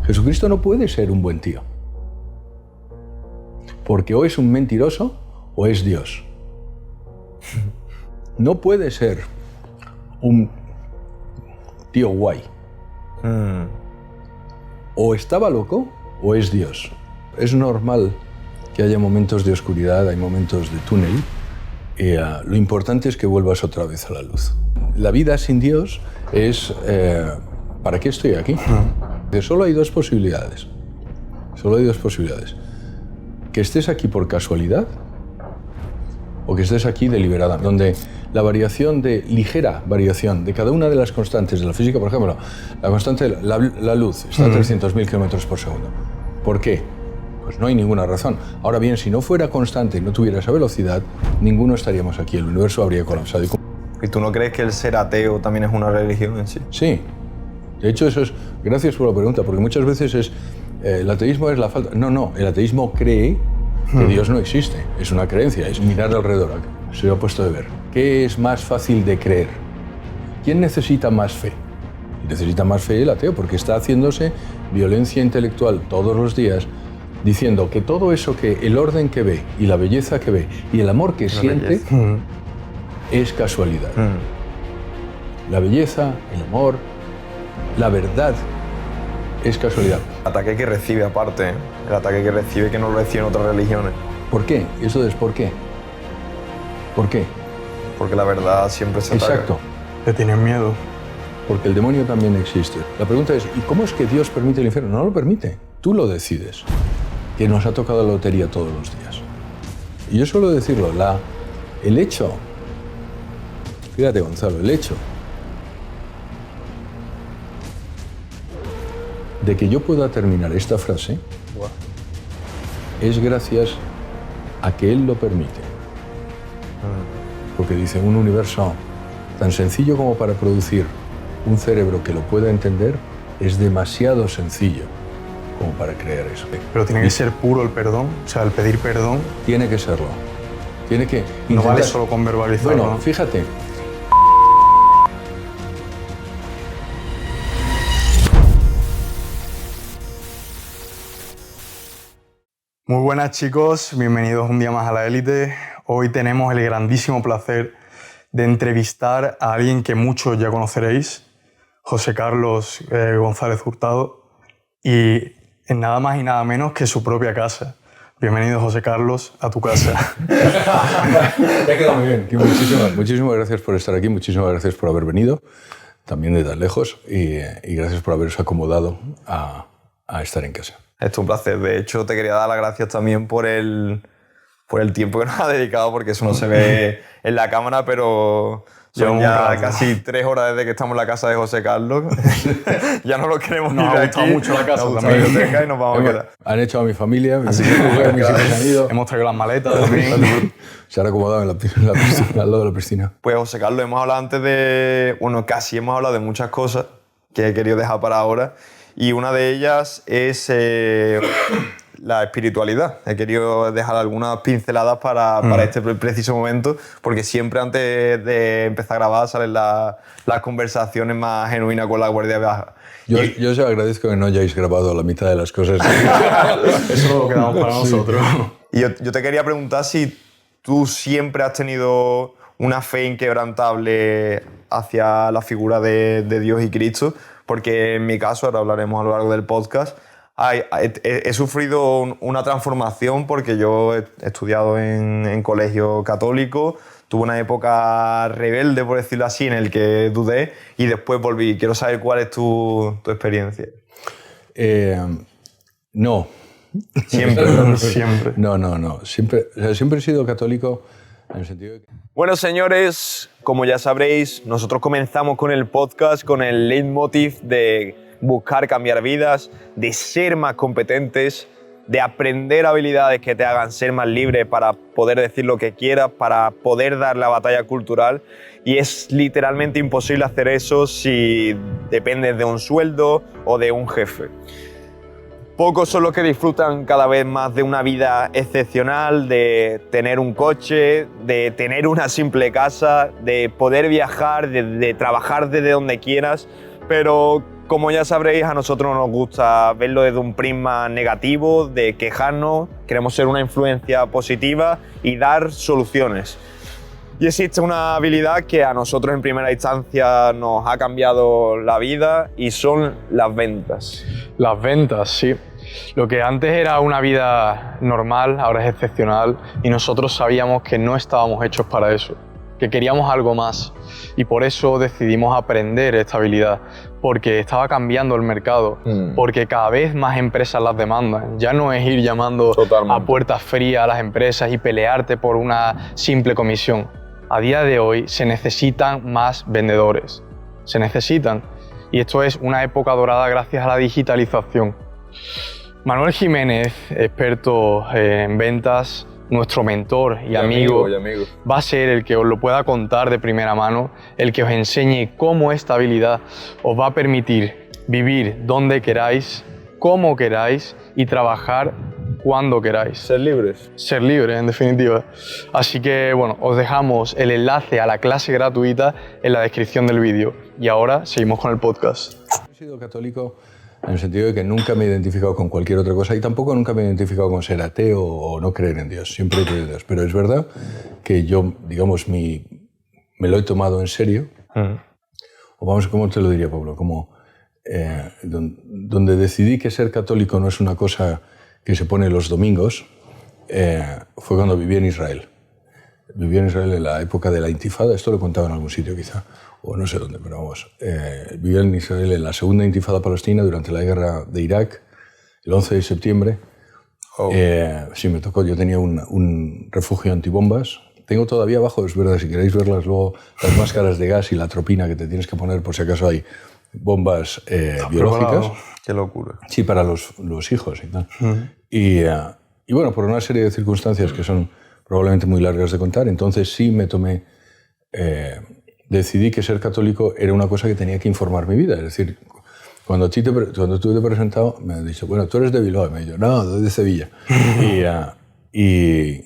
Jesucristo no puede ser un buen tío. Porque o es un mentiroso o es Dios. No puede ser un tío guay. O estaba loco o es Dios. Es normal que haya momentos de oscuridad, hay momentos de túnel. Lo importante es que vuelvas otra vez a la luz. La vida sin Dios es... ¿para qué estoy aquí? Solo hay dos posibilidades. Solo hay dos posibilidades. Que estés aquí por casualidad o que estés aquí deliberadamente, donde la variación ligera variación de cada una de las constantes de la física, por ejemplo, la constante de la luz está a 300.000 kilómetros por segundo. ¿Por qué? Pues no hay ninguna razón. Ahora bien, si no fuera constante y no tuviera esa velocidad, ninguno estaríamos aquí, el universo habría colapsado. ¿Y tú no crees que el ser ateo también es una religión en sí? Sí. De hecho, eso es... Gracias por la pregunta, porque muchas veces es... el ateísmo es la falta... No, el ateísmo cree que Dios no existe. Es una creencia, es mirar alrededor. Se lo he puesto de ver. ¿Qué es más fácil de creer? ¿Quién necesita más fe? Necesita más fe el ateo, porque está haciéndose violencia intelectual todos los días, diciendo que todo eso que el orden que ve y la belleza que ve y el amor que siente es casualidad. La belleza, el amor, la verdad es casualidad. El ataque que recibe aparte, el ataque que recibe que no lo reciben otras religiones. ¿Por qué? Eso es ¿por qué? ¿Por qué? Porque la verdad siempre se ataca. Exacto. Te tienen miedo. Porque el demonio también existe. La pregunta es, ¿y cómo es que Dios permite el infierno? No lo permite, tú lo decides. Que nos ha tocado la lotería todos los días. Y yo suelo decirlo, el hecho, fíjate Gonzalo, el hecho de que yo pueda terminar esta frase es gracias a que Él lo permite. Porque dice, un universo tan sencillo como para producir un cerebro que lo pueda entender es demasiado sencillo como para crear eso. Pero tiene que ser puro el perdón, o sea, el pedir perdón. Tiene que serlo. Tiene que intentar... No vale solo con verbalizarlo. Bueno, fíjate. Muy buenas chicos, bienvenidos un día más a La Élite. Hoy tenemos el grandísimo placer de entrevistar a alguien que muchos ya conoceréis, José Carlos González Hurtado, y en nada más y nada menos que su propia casa. Bienvenido, José Carlos, a tu casa. Te ha quedado muy bien. Muchísimas gracias por estar aquí, muchísimas gracias por haber venido, también de tan lejos, y gracias por haberos acomodado a estar en casa. Es un placer. De hecho, te quería dar las gracias también por el tiempo que nos ha dedicado, porque eso no se ve en la cámara, pero son ya casi 3 horas desde que estamos en la casa de José Carlos. Ya no lo queremos ir de aquí. Nos ha gustado mucho la casa también. Y nos vamos a quedar. Han hecho a mi familia, mis hijos han ido. Hemos traído las maletas también. Se han acomodado en la piscina, al lado de la piscina. Pues José Carlos, hemos hablado antes de... Bueno, casi hemos hablado de muchas cosas que he querido dejar para ahora. Y una de ellas es la espiritualidad. He querido dejar algunas pinceladas para este preciso momento, porque siempre antes de empezar a grabar salen las conversaciones más genuinas con la guardia baja. Yo os agradezco que no hayáis grabado la mitad de las cosas. Eso lo quedamos para nosotros. Y yo te quería preguntar si tú siempre has tenido una fe inquebrantable hacia la figura de Dios y Cristo, porque en mi caso, ahora hablaremos a lo largo del podcast, he sufrido una transformación porque yo he estudiado en colegio católico, tuve una época rebelde, por decirlo así, en el que dudé y después volví. Quiero saber cuál es tu experiencia. No. Siempre, siempre. No. Siempre he sido católico en el sentido de que... Bueno, señores, como ya sabréis, nosotros comenzamos con el podcast con el leitmotiv de buscar cambiar vidas, de ser más competentes, de aprender habilidades que te hagan ser más libre para poder decir lo que quieras, para poder dar la batalla cultural. Y es literalmente imposible hacer eso si dependes de un sueldo o de un jefe. Pocos son los que disfrutan cada vez más de una vida excepcional, de tener un coche, de tener una simple casa, de poder viajar, de trabajar desde donde quieras. Pero Como ya sabréis, a nosotros nos gusta verlo desde un prisma negativo, de quejarnos, queremos ser una influencia positiva y dar soluciones. Y existe una habilidad que a nosotros en primera instancia nos ha cambiado la vida y son las ventas. Las ventas, sí. Lo que antes era una vida normal, ahora es excepcional y nosotros sabíamos que no estábamos hechos para eso, que queríamos algo más y por eso decidimos aprender esta habilidad, porque estaba cambiando el mercado, porque cada vez más empresas las demandan. Ya no es ir llamando a puertas frías a las empresas y pelearte por una simple comisión. A día de hoy se necesitan más vendedores, se necesitan, y esto es una época dorada gracias a la digitalización. Manuel Jiménez, experto en ventas, nuestro mentor y amigo, va a ser el que os lo pueda contar de primera mano, el que os enseñe cómo esta habilidad os va a permitir vivir donde queráis, cómo queráis y trabajar cuando queráis. Ser libres. Ser libres, en definitiva. Así que, bueno, os dejamos el enlace a la clase gratuita en la descripción del vídeo. Y ahora seguimos con el podcast. He sido católico en el sentido de que nunca me he identificado con cualquier otra cosa y tampoco nunca me he identificado con ser ateo o no creer en Dios. Siempre he creído en Dios. Pero es verdad que yo, digamos, me lo he tomado en serio. O vamos, ¿cómo te lo diría, Pablo? Como donde decidí que ser católico no es una cosa que se pone los domingos, fue cuando viví en Israel. Viví en Israel en la época de la Intifada, esto lo he contado en algún sitio quizá, o no sé dónde, pero vamos. Viví en Israel en la segunda Intifada palestina durante la guerra de Irak, el 11 de septiembre. Sí, me tocó, yo tenía un refugio antibombas. Tengo todavía abajo, es verdad, si queréis verlas luego, las máscaras de gas y la tropina que te tienes que poner por si acaso hay bombas biológicas. Qué locura. Sí, para los hijos y tal. Y bueno, por una serie de circunstancias que son probablemente muy largas de contar, entonces sí me tomé... decidí que ser católico era una cosa que tenía que informar mi vida. Es decir, cuando tú te he presentado, me has dicho, bueno, tú eres de Bilbao. Y me he dicho, no, de Sevilla. Y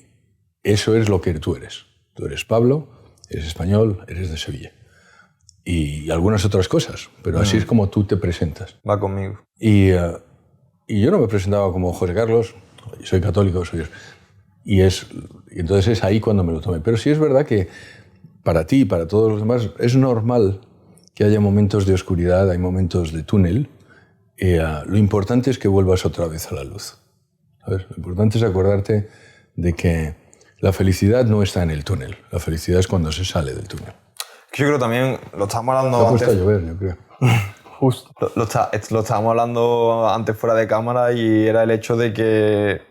eso es lo que tú eres. Tú eres Pablo, eres español, eres de Sevilla. Y algunas otras cosas, pero así es como tú te presentas. Va conmigo. Y yo no me presentaba como José Carlos, soy católico, y entonces es ahí cuando me lo tomé. Pero sí es verdad que para ti y para todos los demás es normal que haya momentos de oscuridad, hay momentos de túnel. Lo importante es que vuelvas otra vez a la luz. ¿Sabes? Lo importante es acordarte de que la felicidad no está en el túnel, la felicidad es cuando se sale del túnel. Yo creo que también lo estábamos hablando Se ha antes. puesto a llover, yo creo. Justo. Lo estábamos hablando antes fuera de cámara y era el hecho de que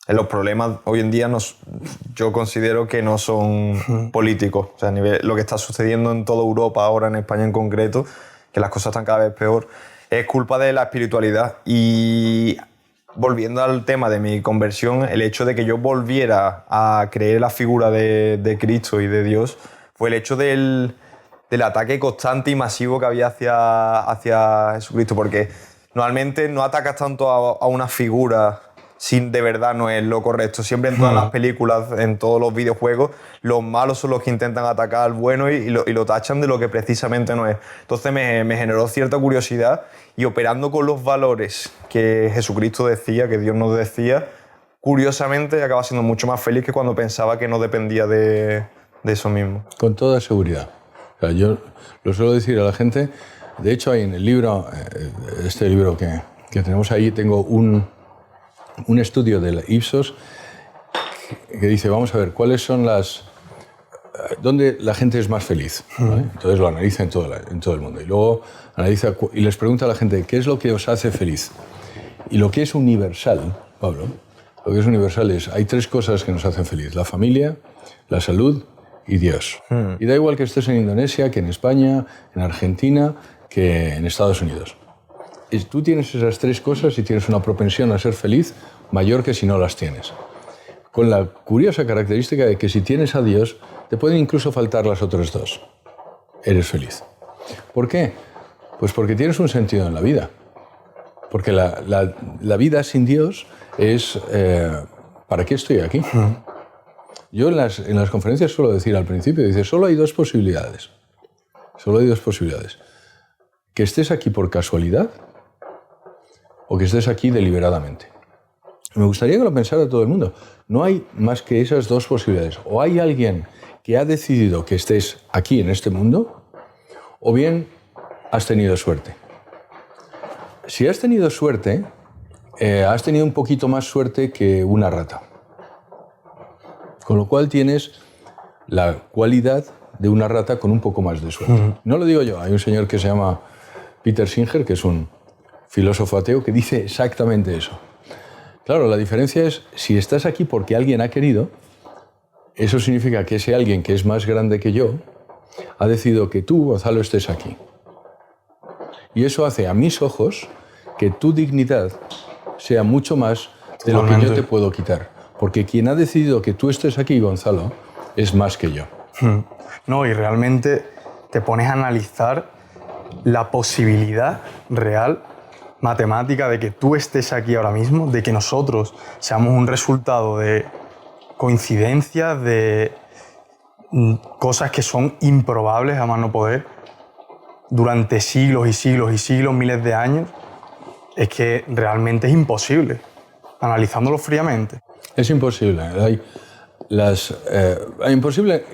los problemas hoy en día yo considero que no son políticos. O sea, lo que está sucediendo en toda Europa ahora, en España en concreto, que las cosas están cada vez peor, es culpa de la espiritualidad. Y volviendo al tema de mi conversión, el hecho de que yo volviera a creer en la figura de Cristo y de Dios fue el hecho del ataque constante y masivo que había hacia Jesucristo, porque normalmente no atacas tanto a una figura si de verdad no es lo correcto. Siempre en todas las películas, en todos los videojuegos, los malos son los que intentan atacar al bueno y lo tachan de lo que precisamente no es. Entonces me generó cierta curiosidad y operando con los valores que Jesucristo decía, que Dios nos decía, curiosamente acaba siendo mucho más feliz que cuando pensaba que no dependía de eso mismo. Con toda seguridad. O sea, yo lo suelo decir a la gente. De hecho, hay en el libro, este libro que tenemos ahí, tengo un estudio de la Ipsos que dice, vamos a ver, ¿cuáles son dónde la gente es más feliz? ¿Vale? Entonces lo analiza en todo el mundo. Y luego analiza y les pregunta a la gente, ¿qué es lo que os hace feliz? Y lo que es universal, Pablo, lo que es universal es, hay tres cosas que nos hacen feliz. La familia, la salud y Dios. Y da igual que estés en Indonesia, que en España, en Argentina, que en Estados Unidos. Tú tienes esas tres cosas y tienes una propensión a ser feliz mayor que si no las tienes. Con la curiosa característica de que si tienes a Dios, te pueden incluso faltar las otras dos. Eres feliz. ¿Por qué? Pues porque tienes un sentido en la vida. Porque la vida sin Dios es... ¿para qué estoy aquí? Yo en las conferencias suelo decir al principio, dice, solo hay dos posibilidades. Solo hay dos posibilidades. que estés aquí por casualidad o que estés aquí deliberadamente. Me gustaría que lo pensara todo el mundo. No hay más que esas dos posibilidades. O hay alguien que ha decidido que estés aquí en este mundo, o bien has tenido suerte. Si has tenido suerte, has tenido un poquito más suerte que una rata. Con lo cual tienes la cualidad de una rata con un poco más de suerte. No lo digo yo, hay un señor que se llama Peter Singer, que es un filósofo ateo, que dice exactamente eso. Claro, la diferencia es, si estás aquí porque alguien ha querido, eso significa que ese alguien que es más grande que yo ha decidido que tú, Gonzalo, estés aquí. Y eso hace a mis ojos que tu dignidad sea mucho más de lo que yo te puedo quitar. Porque quien ha decidido que tú estés aquí, Gonzalo, es más que yo. No, y realmente te pones a analizar la posibilidad real, matemática, de que tú estés aquí ahora mismo, de que nosotros seamos un resultado de coincidencias, de cosas que son improbables a más no poder, durante siglos y siglos y siglos, miles de años, es que realmente es imposible, analizándolo fríamente. Es imposible. Imposible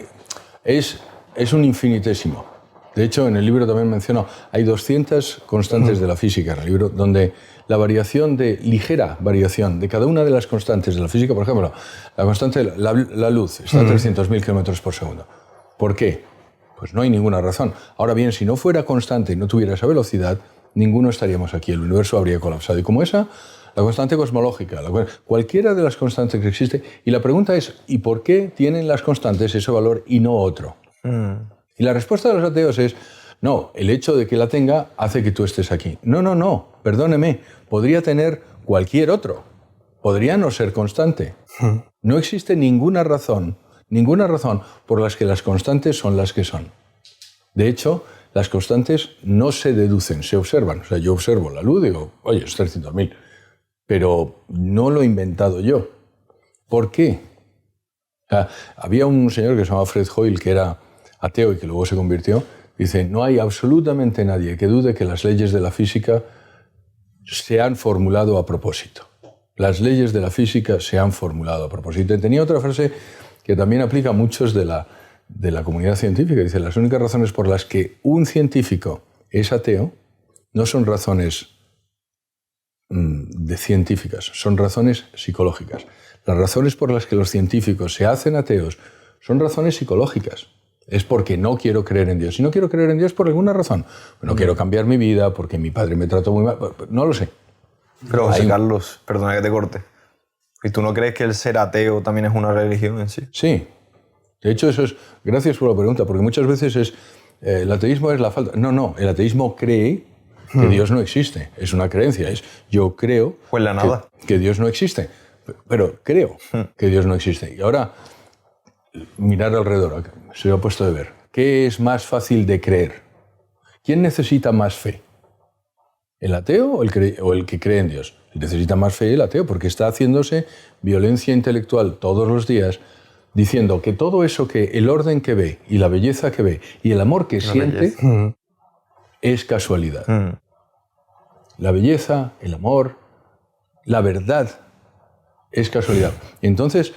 es un infinitésimo. De hecho, en el libro también menciono, hay 200 constantes de la física en el libro, donde la ligera variación de cada una de las constantes de la física, por ejemplo, la constante de la luz está a 300.000 kilómetros por segundo. ¿Por qué? Pues no hay ninguna razón. Ahora bien, si no fuera constante y no tuviera esa velocidad, ninguno estaríamos aquí, el universo habría colapsado. Y como esa, la constante cosmológica, cualquiera de las constantes que existe. Y la pregunta es, ¿y por qué tienen las constantes ese valor y no otro? Y la respuesta de los ateos es, no, el hecho de que la tenga hace que tú estés aquí. No, perdóneme, podría tener cualquier otro. Podría no ser constante. No existe ninguna razón por las que las constantes son las que son. De hecho, las constantes no se deducen, se observan. O sea, yo observo la luz y digo, oye, es 300.000. Pero no lo he inventado yo. ¿Por qué? O sea, había un señor que se llamaba Fred Hoyle, que era ateo y que luego se convirtió. Dice, no hay absolutamente nadie que dude que las leyes de la física se han formulado a propósito. Las leyes de la física se han formulado a propósito. Y tenía otra frase que también aplica a muchos de la comunidad científica. Dice, las únicas razones por las que un científico es ateo no son razones científicas, son razones psicológicas. Las razones por las que los científicos se hacen ateos son razones psicológicas. Es porque no quiero creer en Dios. Si no quiero creer en Dios por alguna razón, no quiero cambiar mi vida, porque mi padre me trató muy mal, no lo sé. Pero José Carlos, perdona que te corte. ¿Y tú no crees que el ser ateo también es una religión en sí? Sí. De hecho, eso es... Gracias por la pregunta, porque muchas veces es... el ateísmo es la falta... No, el ateísmo cree que Dios no existe. Es una creencia, es yo creo... Pues la nada. Que Dios no existe. Pero creo que Dios no existe. Y ahora, mirar alrededor, se lo ha puesto de ver. ¿Qué es más fácil de creer? ¿Quién necesita más fe? ¿El ateo o el que cree en Dios? Necesita más fe el ateo, porque está haciéndose violencia intelectual todos los días, diciendo que todo eso el orden que ve, y la belleza que ve, y el amor que siente, es casualidad. La belleza, el amor, la verdad, es casualidad. Y entonces,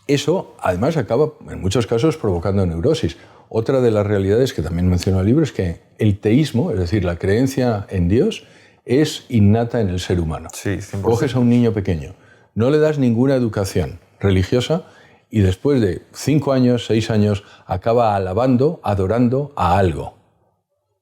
eso además acaba, en muchos casos, provocando neurosis. Otra de las realidades que también menciono en el libro es que el teísmo, es decir, la creencia en Dios, es innata en el ser humano. Sí, 100%. Coges a un niño pequeño, no le das ninguna educación religiosa y después de 5 años, 6 años, acaba alabando, adorando a algo.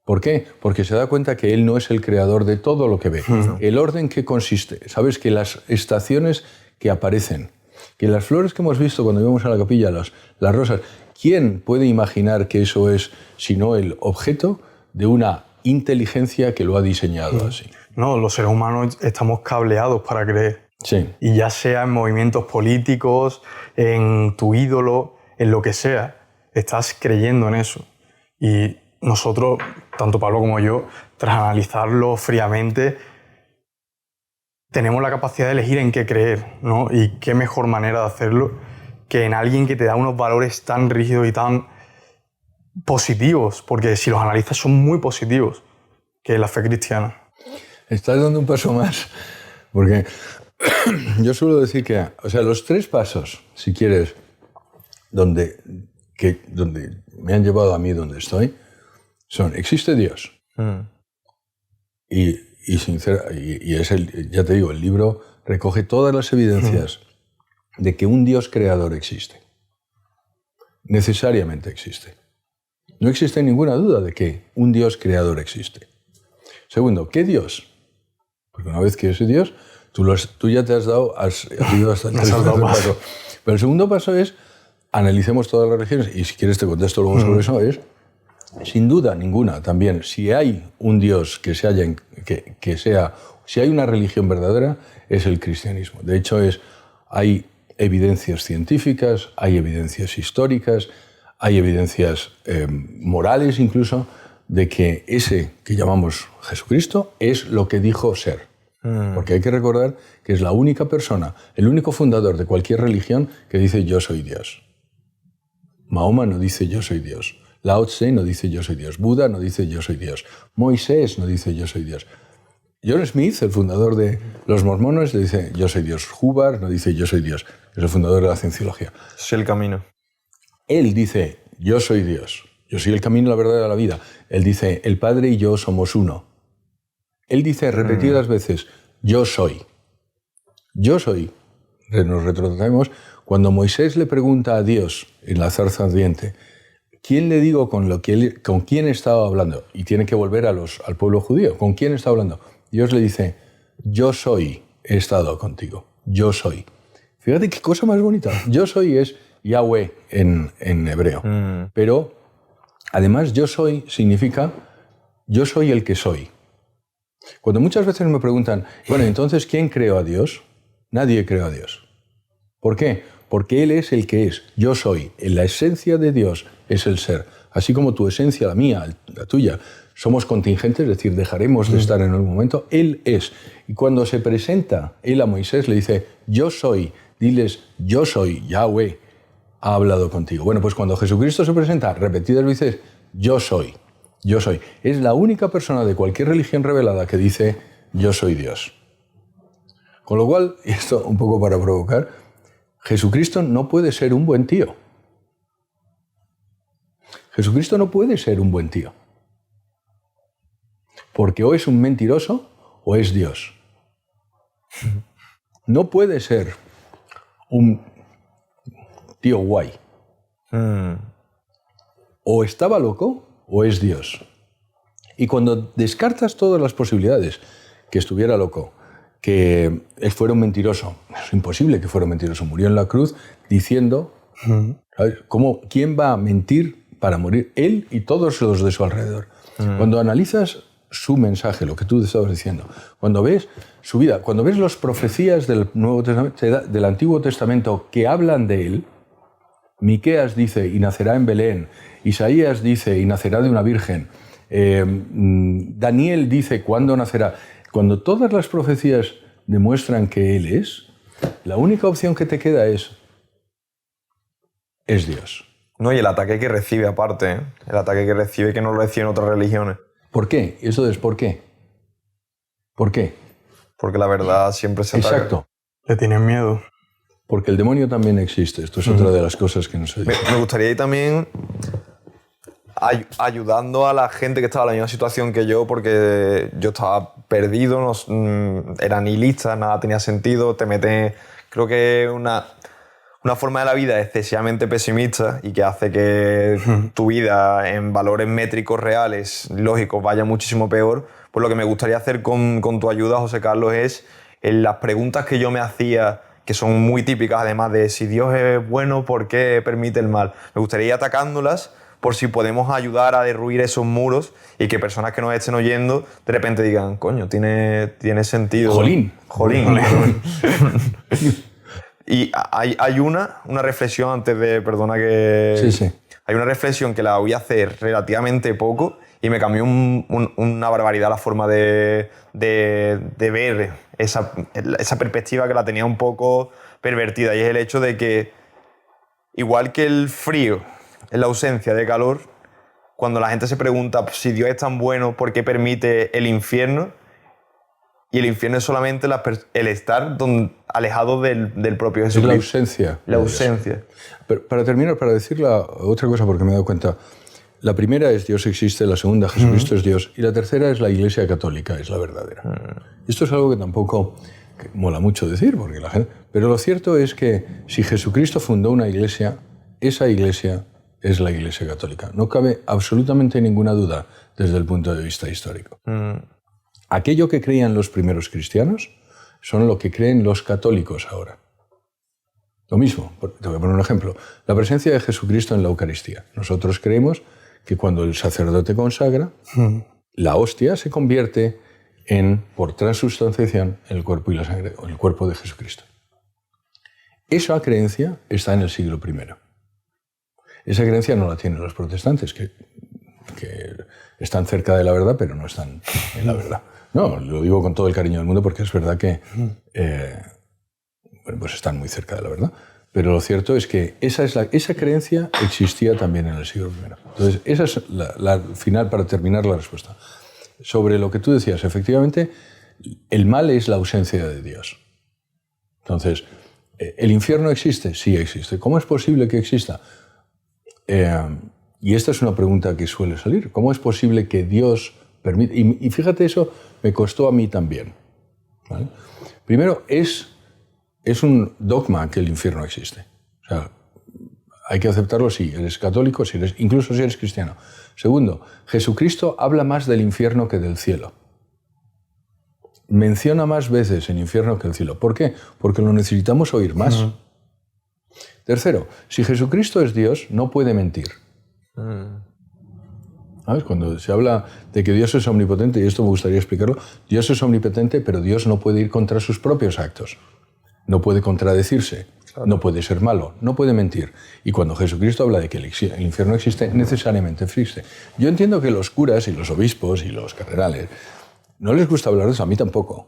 ¿Por qué? Porque se da cuenta que él no es el creador de todo lo que ve. El orden que consiste, sabes que las estaciones que aparecen, que las flores que hemos visto cuando íbamos a la capilla, las rosas, ¿quién puede imaginar que eso es sino el objeto de una inteligencia que lo ha diseñado así? No, los seres humanos estamos cableados para creer. Sí. Y ya sea en movimientos políticos, en tu ídolo, en lo que sea, estás creyendo en eso. Y nosotros, tanto Pablo como yo, tras analizarlo fríamente, tenemos la capacidad de elegir en qué creer, ¿no? Y qué mejor manera de hacerlo que en alguien que te da unos valores tan rígidos y tan positivos, porque si los analizas son muy positivos. ¿Qué es la fe cristiana? Estás dando un paso más, porque yo suelo decir que, o sea, los 3 pasos, si quieres, donde me han llevado a mí donde estoy, son: existe Dios. Y ya te digo, el libro recoge todas las evidencias de que un Dios creador existe. Necesariamente existe. No existe ninguna duda de que un Dios creador existe. Segundo, ¿qué Dios? Porque una vez que ese Dios, tú ya te has ido hasta el tercer paso. Pero el segundo paso es: analicemos todas las religiones, y si quieres te contesto luego sobre eso, es, sin duda ninguna, también, si hay un Dios si hay una religión verdadera, es el cristianismo. De hecho, hay evidencias científicas, hay evidencias históricas, hay evidencias morales incluso, de que ese que llamamos Jesucristo es lo que dijo ser. Porque hay que recordar que es la única persona, el único fundador de cualquier religión que dice yo soy Dios. Mahoma no dice yo soy Dios. Lao Tse no dice yo soy Dios. Buda no dice yo soy Dios. Moisés no dice yo soy Dios. John Smith, el fundador de los mormones, le dice yo soy Dios. Hubbard no dice yo soy Dios. Es el fundador de la cienciología. Es el camino. Él dice yo soy Dios. Yo soy el camino, la verdad y la vida. Él dice el Padre y yo somos uno. Él dice repetidas veces yo soy. Yo soy. Nos retrotraemos cuando Moisés le pregunta a Dios en la zarza ardiente, ¿quién le digo con quién estaba hablando? Y tiene que volver al pueblo judío. ¿Con quién está hablando? Dios le dice, yo soy, he estado contigo. Yo soy. Fíjate qué cosa más bonita. Yo soy es Yahweh en hebreo. Pero además yo soy significa yo soy el que soy. Cuando muchas veces me preguntan, bueno, entonces ¿quién creó a Dios? Nadie creó a Dios. ¿Por qué? Porque Él es el que es. Yo soy. En la esencia de Dios es el ser. Así como tu esencia, la mía, la tuya, somos contingentes, es decir, dejaremos de estar en un momento. Él es. Y cuando se presenta Él a Moisés, le dice, yo soy. Diles, yo soy, Yahweh, ha hablado contigo. Bueno, pues cuando Jesucristo se presenta repetidas veces, yo soy. Yo soy. Es la única persona de cualquier religión revelada que dice, yo soy Dios. Con lo cual, y esto un poco para provocar, Jesucristo no puede ser un buen tío. Jesucristo no puede ser un buen tío. Porque o es un mentiroso o es Dios. No puede ser un tío guay. O estaba loco o es Dios. Y cuando descartas todas las posibilidades, que estuviera loco, que él fuera un mentiroso, es imposible que fuera un mentiroso, murió en la cruz diciendo, ¿sabes? ¿Quién va a mentir para morir? Él y todos los de su alrededor. Cuando analizas su mensaje, lo que tú estabas diciendo, cuando ves su vida, cuando ves las profecías del del Antiguo Testamento que hablan de él, Miqueas dice, y nacerá en Belén, Isaías dice, y nacerá de una virgen, Daniel dice, ¿cuándo nacerá? Cuando todas las profecías demuestran que Él es, la única opción que te queda es Dios. No, y el ataque que recibe aparte, ¿eh? El ataque que recibe que no lo reciben otras religiones. ¿Por qué? Eso es ¿por qué? ¿Por qué? Porque la verdad siempre se ataca. Exacto. Le tienen miedo. Porque el demonio también existe. Esto es otra de las cosas que no se dice. Me gustaría ir también ayudando a la gente que estaba en la misma situación que yo, porque yo estaba perdido, era nihilista, nada tenía sentido, te metes, creo que una forma de la vida excesivamente pesimista y que hace que tu vida en valores métricos reales, lógicos, vaya muchísimo peor. Pues lo que me gustaría hacer con tu ayuda, José Carlos, es en las preguntas que yo me hacía, que son muy típicas además de si Dios es bueno, ¿por qué permite el mal? Me gustaría ir atacándolas por si podemos ayudar a derruir esos muros y que personas que nos estén oyendo de repente digan, coño, tiene sentido. Jolín. Y hay una reflexión antes de, perdona que... Sí. Hay una reflexión que la voy a hacer relativamente poco y me cambió una barbaridad la forma de ver esa perspectiva que la tenía un poco pervertida, y es el hecho de que, igual que el frío es la ausencia de calor, cuando la gente se pregunta si Dios es tan bueno, ¿por qué permite el infierno? Y el infierno es solamente el estar alejado del propio Jesucristo. Es la ausencia. La ausencia. Pero para terminar, para decir otra cosa, porque me he dado cuenta. La primera es Dios existe, la segunda Jesucristo es Dios, y la tercera es la Iglesia Católica, es la verdadera. Esto es algo que tampoco mola mucho decir, porque la gente... Pero lo cierto es que si Jesucristo fundó una iglesia, esa iglesia es la Iglesia Católica. No cabe absolutamente ninguna duda desde el punto de vista histórico. Aquello que creían los primeros cristianos son lo que creen los católicos ahora. Lo mismo, te voy a poner un ejemplo. La presencia de Jesucristo en la Eucaristía. Nosotros creemos que cuando el sacerdote consagra, la hostia se convierte por transubstanciación, en el cuerpo y la sangre, o en el cuerpo de Jesucristo. Esa creencia está en el siglo I. Esa creencia no la tienen los protestantes, que están cerca de la verdad, pero no están en la verdad. No, lo digo con todo el cariño del mundo, porque es verdad que pues están muy cerca de la verdad. Pero lo cierto es que esa creencia existía también en el siglo I. Entonces, esa es la final, para terminar la respuesta. Sobre lo que tú decías, efectivamente, el mal es la ausencia de Dios. Entonces, ¿el infierno existe? Sí existe. ¿Cómo es posible que exista? Y esta es una pregunta que suele salir. ¿Cómo es posible que Dios permita? Y fíjate, eso me costó a mí también, ¿vale? Primero, es un dogma que el infierno existe. O sea, hay que aceptarlo si eres católico, incluso si eres cristiano. Segundo, Jesucristo habla más del infierno que del cielo. Menciona más veces el infierno que el cielo. ¿Por qué? Porque lo necesitamos oír más. Tercero, si Jesucristo es Dios, no puede mentir. ¿Sabes? Cuando se habla de que Dios es omnipotente, y esto me gustaría explicarlo, Dios es omnipotente, pero Dios no puede ir contra sus propios actos. No puede contradecirse, claro. No puede ser malo, no puede mentir. Y cuando Jesucristo habla de que el infierno existe, necesariamente existe. Yo entiendo que los curas y los obispos y los cardenales no les gusta hablar de eso, a mí tampoco.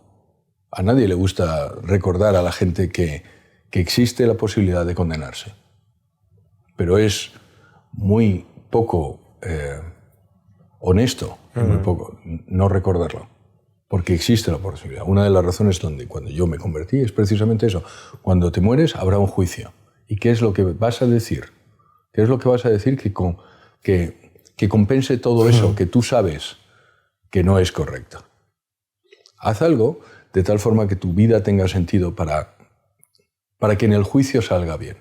A nadie le gusta recordar a la gente que existe la posibilidad de condenarse. Pero es muy poco honesto, muy poco, no recordarlo. Porque existe la posibilidad. Una de las razones cuando yo me convertí es precisamente eso. Cuando te mueres habrá un juicio. ¿Y qué es lo que vas a decir? ¿Qué es lo que vas a decir que compense todo eso que tú sabes que no es correcto? Haz algo de tal forma que tu vida tenga sentido para que en el juicio salga bien.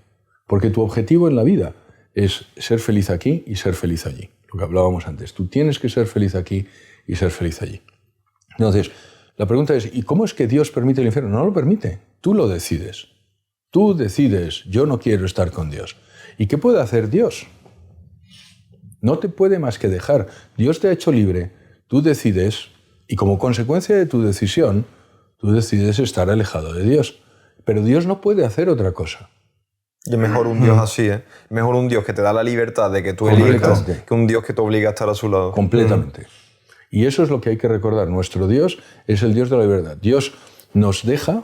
Porque tu objetivo en la vida es ser feliz aquí y ser feliz allí. Lo que hablábamos antes. Tú tienes que ser feliz aquí y ser feliz allí. Entonces, la pregunta es, ¿y cómo es que Dios permite el infierno? No lo permite, tú lo decides. Tú decides, yo no quiero estar con Dios. ¿Y qué puede hacer Dios? No te puede más que dejar. Dios te ha hecho libre, tú decides, y como consecuencia de tu decisión, tú decides estar alejado de Dios. Pero Dios no puede hacer otra cosa. Y es mejor un Dios así, ¿eh? Mejor un Dios que te da la libertad de que tú elijas que un Dios que te obliga a estar a su lado. Completamente. Y eso es lo que hay que recordar. Nuestro Dios es el Dios de la libertad. Dios nos deja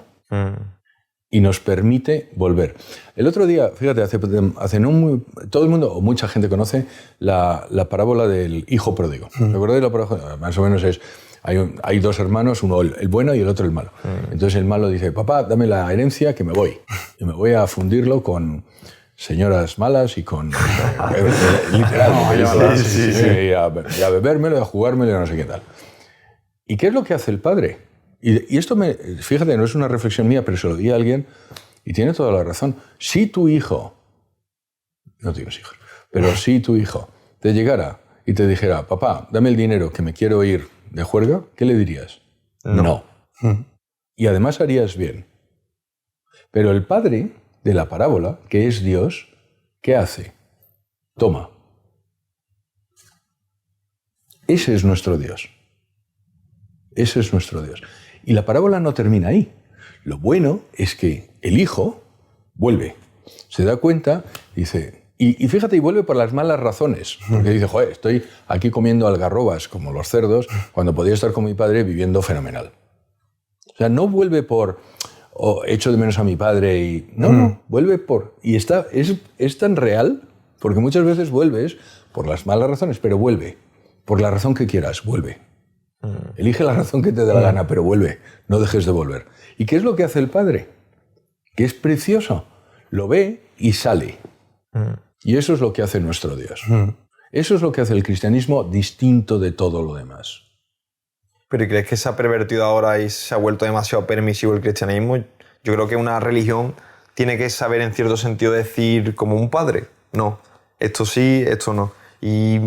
y nos permite volver. El otro día, fíjate, todo el mundo, o mucha gente conoce la parábola del hijo pródigo. ¿Recordáis la parábola? Más o menos hay dos hermanos, uno el bueno y el otro el malo. Entonces el malo dice, papá, dame la herencia que me voy. Y me voy a fundirlo con señoras malas y con... literal. Sí. A bebérmelo, a jugármelo, no sé qué tal. ¿Y qué es lo que hace el padre? Y esto, fíjate, no es una reflexión mía, pero se lo di a alguien y tiene toda la razón. Si tu hijo, no tienes hijos, pero si tu hijo te llegara y te dijera, papá, dame el dinero que me quiero ir de juerga, ¿qué le dirías? No. Y además harías bien. Pero el padre de la parábola, que es Dios, ¿qué hace? Toma. Ese es nuestro Dios. Ese es nuestro Dios. Y la parábola no termina ahí. Lo bueno es que el hijo vuelve, se da cuenta, dice... Y fíjate, y vuelve por las malas razones. Porque dice, joder, estoy aquí comiendo algarrobas como los cerdos, cuando podía estar con mi padre viviendo fenomenal. O sea, no vuelve por... echo de menos a mi padre y... No, vuelve por... Y es tan real Porque muchas veces vuelves por las malas razones, pero vuelve. Por la razón que quieras, vuelve. Elige la razón que te dé la gana, pero vuelve. No dejes de volver. ¿Y qué es lo que hace el Padre? Que es precioso. Lo ve y sale. Y eso es lo que hace nuestro Dios. Eso es lo que hace el cristianismo distinto de todo lo demás. ¿Pero crees que se ha pervertido ahora y se ha vuelto demasiado permisivo el cristianismo? Yo creo que una religión tiene que saber en cierto sentido decir como un padre. No, esto sí, esto no. Y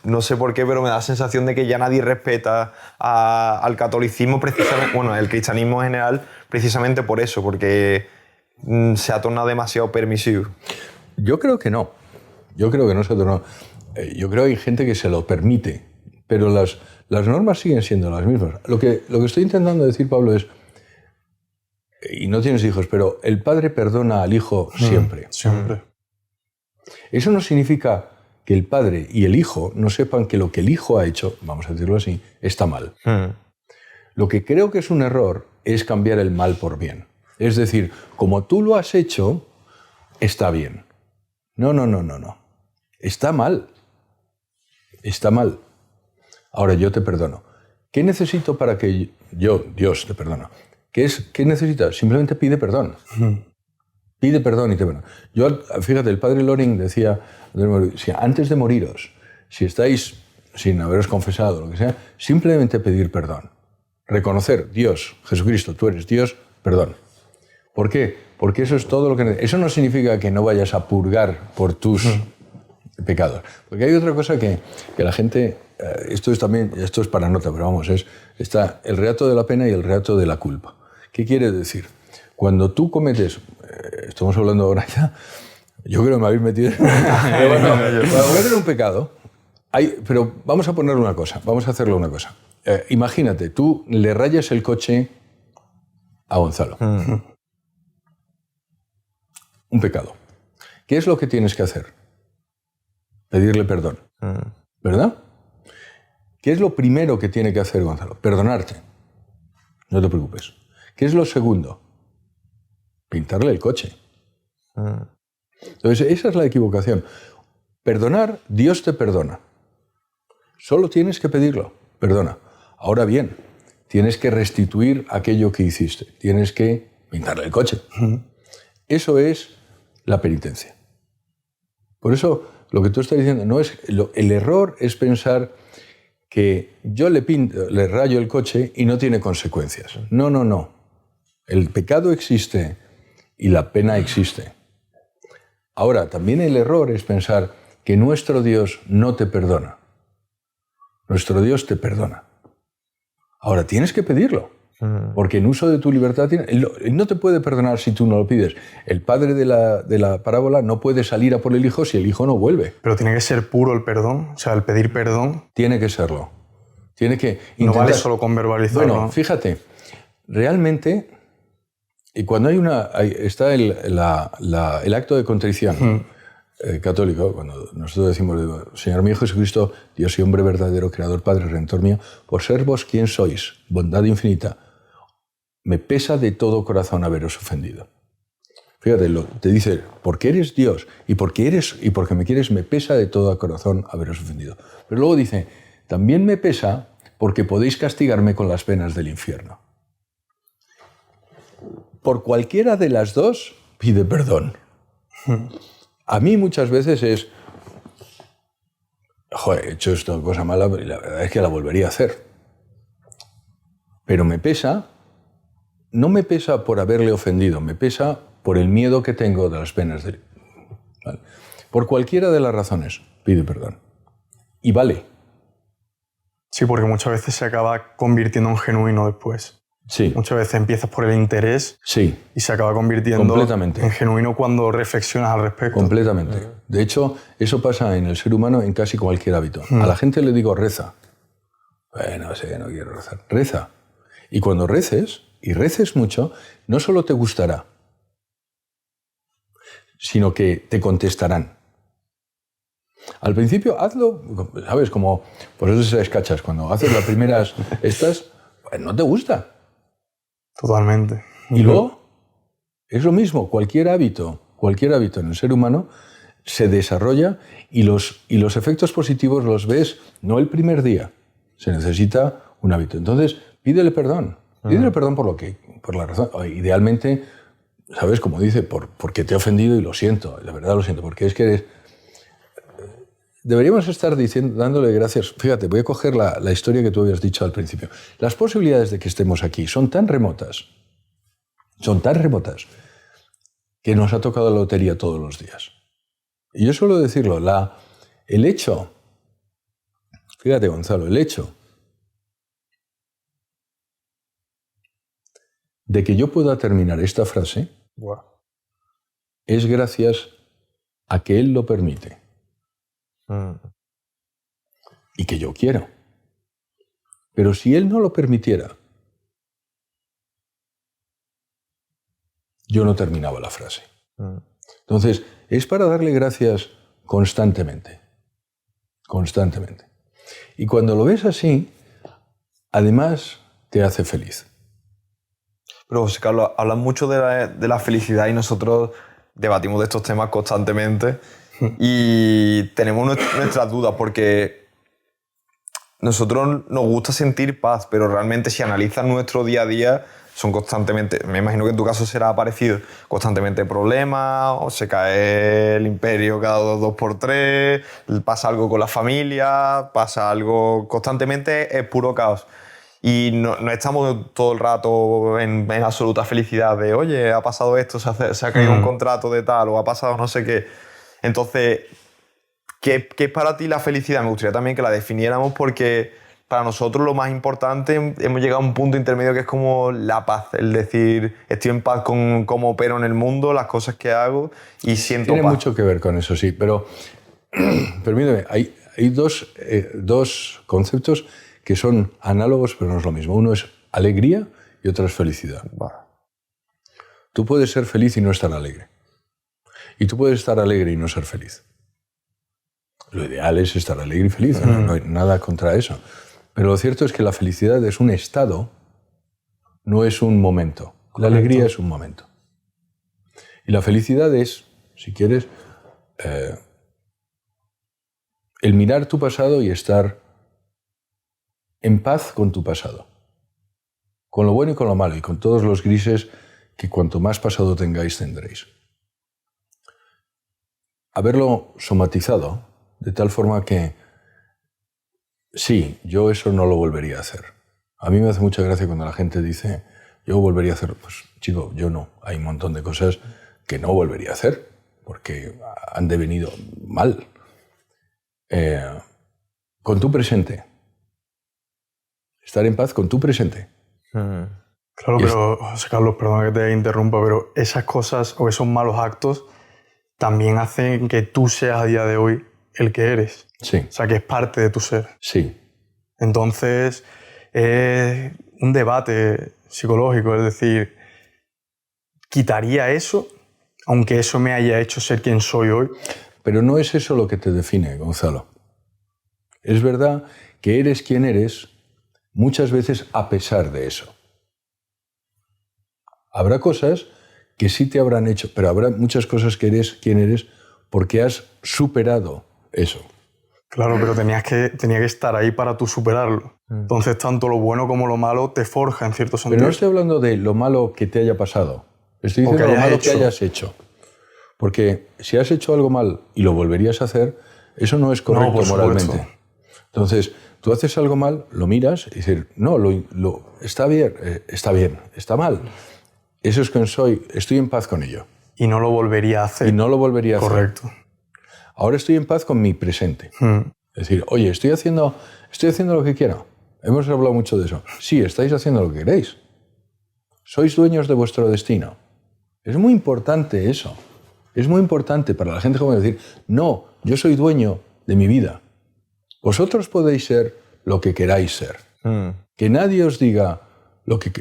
no sé por qué, pero me da la sensación de que ya nadie respeta al catolicismo precisamente, bueno, el cristianismo en general, precisamente por eso, porque se ha tornado demasiado permisivo. Yo creo que no. Yo creo que no se ha tornado. Yo creo que hay gente que se lo permite, pero las normas siguen siendo las mismas. Lo que estoy intentando decir, Pablo, es, y no tienes hijos, pero el padre perdona al hijo siempre. Siempre. Eso no significa que el padre y el hijo no sepan que lo que el hijo ha hecho, vamos a decirlo así, está mal. Lo que creo que es un error es cambiar el mal por bien. Es decir, como tú lo has hecho, está bien. No. Está mal. Está mal. Ahora yo te perdono. ¿Qué necesito para que Dios te perdono? ¿Qué necesitas? Simplemente pide perdón. Pide perdón y te perdono. Fíjate, el padre Loring decía, si antes de moriros, si estáis sin haberos confesado, lo que sea, simplemente pedir perdón. Reconocer, Dios, Jesucristo, tú eres Dios, perdón. ¿Por qué? Porque eso es todo lo que necesitas. Eso no significa que no vayas a purgar por tus pecados. Porque hay otra cosa que la gente... esto es para nota, pero vamos, está el reato de la pena y el reato de la culpa. ¿Qué quiere decir? Cuando tú cometes... estamos hablando ahora ya... Yo creo que me habéis metido... Pero bueno, para cometer un pecado... pero vamos a ponerle una cosa, vamos a hacerle una cosa. Imagínate, tú le rayas el coche a Gonzalo. Un pecado. ¿Qué es lo que tienes que hacer? Pedirle perdón. ¿Verdad? ¿Qué es lo primero que tiene que hacer Gonzalo? Perdonarte. No te preocupes. ¿Qué es lo segundo? Pintarle el coche. Entonces, esa es la equivocación. Perdonar, Dios te perdona. Solo tienes que pedirlo. Perdona. Ahora bien, tienes que restituir aquello que hiciste. Tienes que pintarle el coche. Eso es la penitencia. Por eso, lo que tú estás diciendo, no es el error es pensar que yo le rayo el coche y no tiene consecuencias. No. El pecado existe y la pena existe. Ahora, también el error es pensar que nuestro Dios no te perdona. Nuestro Dios te perdona. Ahora, tienes que pedirlo, porque en uso de tu libertad Él no te puede perdonar si tú no lo pides. El padre de la parábola no puede salir a por el hijo si el hijo no vuelve. Pero tiene que ser puro el perdón, o sea, el pedir perdón. Tiene que serlo. Tiene que intentar... No vale solo con verbalizarlo. Bueno, fíjate, realmente, y cuando está el acto de contrición católico, cuando nosotros decimos, Señor mío Jesucristo, Dios y hombre verdadero, Creador, Padre, Redentor mío, por ser vos quien sois, bondad infinita, me pesa de todo corazón haberos ofendido. Fíjate, te dice, porque eres Dios y porque me quieres, me pesa de todo corazón haberos ofendido. Pero luego dice, también me pesa porque podéis castigarme con las penas del infierno. Por cualquiera de las dos, pide perdón. A mí muchas veces es, he hecho esta cosa mala, pero la verdad es que la volvería a hacer. Pero me pesa, no me pesa por haberle ofendido, me pesa por el miedo que tengo de las penas del... ¿Vale? Por cualquiera de las razones, pide perdón. Y vale. Sí, porque muchas veces se acaba convirtiendo en genuino después. Sí. Muchas veces empiezas por el interés y se acaba convirtiendo en genuino cuando reflexionas al respecto. Completamente. De hecho, eso pasa en el ser humano en casi cualquier hábito. A la gente le digo reza. Bueno, sé que no quiero rezar. Reza. Y cuando reces, y reces mucho, no solo te gustará, sino que te contestarán. Al principio, hazlo, ¿sabes? Como, por eso se descachas. Cuando haces las primeras estas, pues no te gusta. Totalmente. Y luego, es lo mismo, cualquier hábito en el ser humano, se desarrolla y los efectos positivos los ves no el primer día. Se necesita un hábito. Entonces, pídele perdón. Pídele perdón por la razón. Idealmente, ¿sabes? Como dice, porque te he ofendido y lo siento. De verdad lo siento. Porque es que deberíamos estar dándole gracias. Fíjate, voy a coger la historia que tú habías dicho al principio. Las posibilidades de que estemos aquí son tan remotas, que nos ha tocado la lotería todos los días. Y yo suelo decirlo, el hecho, fíjate Gonzalo, el hecho de que yo pueda terminar esta frase es gracias a que Él lo permite. Y que yo quiero. Pero si Él no lo permitiera, yo no terminaba la frase. Entonces, es para darle gracias constantemente. Constantemente. Y cuando lo ves así, además te hace feliz. Pero José Carlos, hablan mucho de la felicidad y nosotros debatimos de estos temas constantemente y tenemos nuestras dudas porque nosotros nos gusta sentir paz, pero realmente si analizas nuestro día a día son constantemente, me imagino que en tu caso será parecido, constantemente problemas, o se cae el imperio cada 2x3, pasa algo con la familia, pasa algo, constantemente es puro caos. Y no estamos todo el rato en absoluta felicidad de, oye, ha pasado esto, se ha caído un contrato de tal, o ha pasado no sé qué. Entonces, ¿qué es para ti la felicidad? Me gustaría también que la definiéramos porque para nosotros lo más importante, hemos llegado a un punto intermedio que es como la paz. El decir, estoy en paz con cómo opero en el mundo, las cosas que hago y siento Tiene paz. mucho que ver con eso, sí. Pero, permíteme, hay dos conceptos que son análogos, pero no es lo mismo. Uno es alegría y otro es felicidad. Tú puedes ser feliz y no estar alegre. Y tú puedes estar alegre y no ser feliz. Lo ideal es estar alegre y feliz, no hay nada contra eso. Pero lo cierto es que la felicidad es un estado, no es un momento. La alegría es un momento. Y la felicidad es, si quieres, el mirar tu pasado y estar en paz con tu pasado. Con lo bueno y con lo malo, y con todos los grises que cuanto más pasado tengáis, tendréis. Haberlo somatizado de tal forma que sí, yo eso no lo volvería a hacer. A mí me hace mucha gracia cuando la gente dice, yo volvería a hacer. Pues chico, yo no. Hay un montón de cosas que no volvería a hacer porque han devenido mal. Con tu presente. Estar en paz con tu presente. Claro, pero José Carlos, perdona que te interrumpa, pero esas cosas o esos malos actos también hacen que tú seas a día de hoy el que eres. Sí. O sea, que es parte de tu ser. Sí. Entonces, es un debate psicológico, es decir, ¿quitaría eso, aunque eso me haya hecho ser quien soy hoy? Pero no es eso lo que te define, Gonzalo. Es verdad que eres quien eres muchas veces a pesar de eso. Habrá cosas que sí te habrán hecho, pero habrá muchas cosas que eres quien eres porque has superado eso. Claro, pero tenía que estar ahí para tú superarlo. Entonces, tanto lo bueno como lo malo te forja en cierto sentido. Pero no estoy hablando de lo malo que te haya pasado. Estoy diciendo lo malo que hayas hecho. Porque si has hecho algo mal y lo volverías a hacer, eso no es correcto moralmente. Entonces, tú haces algo mal, lo miras y dices, no, está bien, está mal. Eso es quien soy, estoy en paz con ello. Y no lo volvería a hacer. Y no lo volvería a hacer. Correcto. Ahora estoy en paz con mi presente. Es decir, oye, estoy haciendo lo que quiero. Hemos hablado mucho de eso. Sí, estáis haciendo lo que queréis. Sois dueños de vuestro destino. Es muy importante eso. Es muy importante para la gente joven decir, no, yo soy dueño de mi vida. Vosotros podéis ser lo que queráis ser. Que nadie os diga lo que...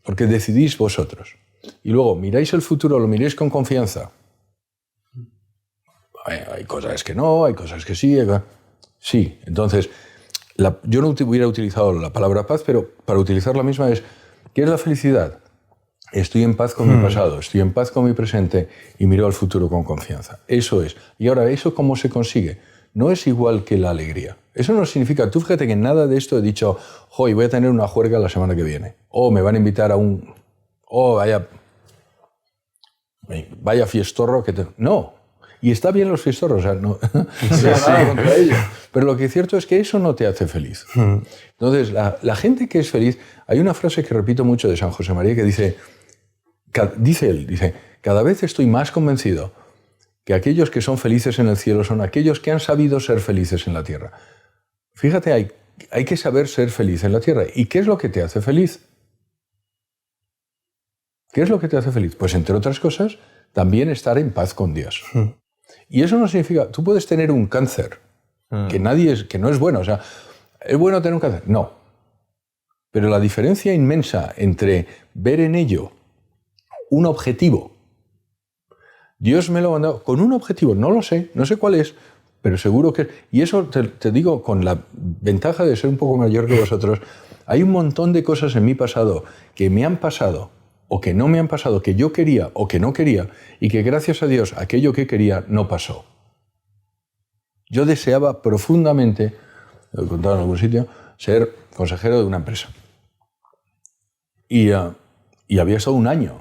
Porque decidís vosotros. Y luego miráis el futuro, lo miréis con confianza. Hay cosas que no, hay cosas que sí. Sí, entonces, yo no hubiera utilizado la palabra paz, pero para utilizar la misma es, ¿qué es la felicidad? estoy en paz con mi pasado, estoy en paz con mi presente y miro al futuro con confianza. Eso es. Y ahora, ¿eso cómo se consigue? No es igual que la alegría. Eso no significa, tú fíjate que nada de esto he dicho, hoy voy a tener una juerga la semana que viene, o me van a invitar a un, vaya fiestorro que te... No. Y está bien los fiestorros, o sea, no nada contra ellos. Pero lo que es cierto es que eso no te hace feliz. Entonces, la gente que es feliz, hay una frase que repito mucho de San José María que dice, cada vez estoy más convencido que aquellos que son felices en el cielo son aquellos que han sabido ser felices en la tierra. Fíjate, hay que saber ser feliz en la tierra. ¿Y qué es lo que te hace feliz? ¿Qué es lo que te hace feliz? Pues, entre otras cosas, también estar en paz con Dios. Y eso no significa... Tú puedes tener un cáncer, que no es bueno. O sea, ¿es bueno tener un cáncer? No. Pero la diferencia inmensa entre ver en ello un objetivo. Dios me lo ha mandado con un objetivo, no lo sé, no sé cuál es, pero seguro que... Y eso te digo con la ventaja de ser un poco mayor que vosotros. Hay un montón de cosas en mi pasado que me han pasado o que no me han pasado, que yo quería o que no quería, y que gracias a Dios aquello que quería no pasó. Yo deseaba profundamente, lo he contado en algún sitio, ser consejero de una empresa. Y había estado un año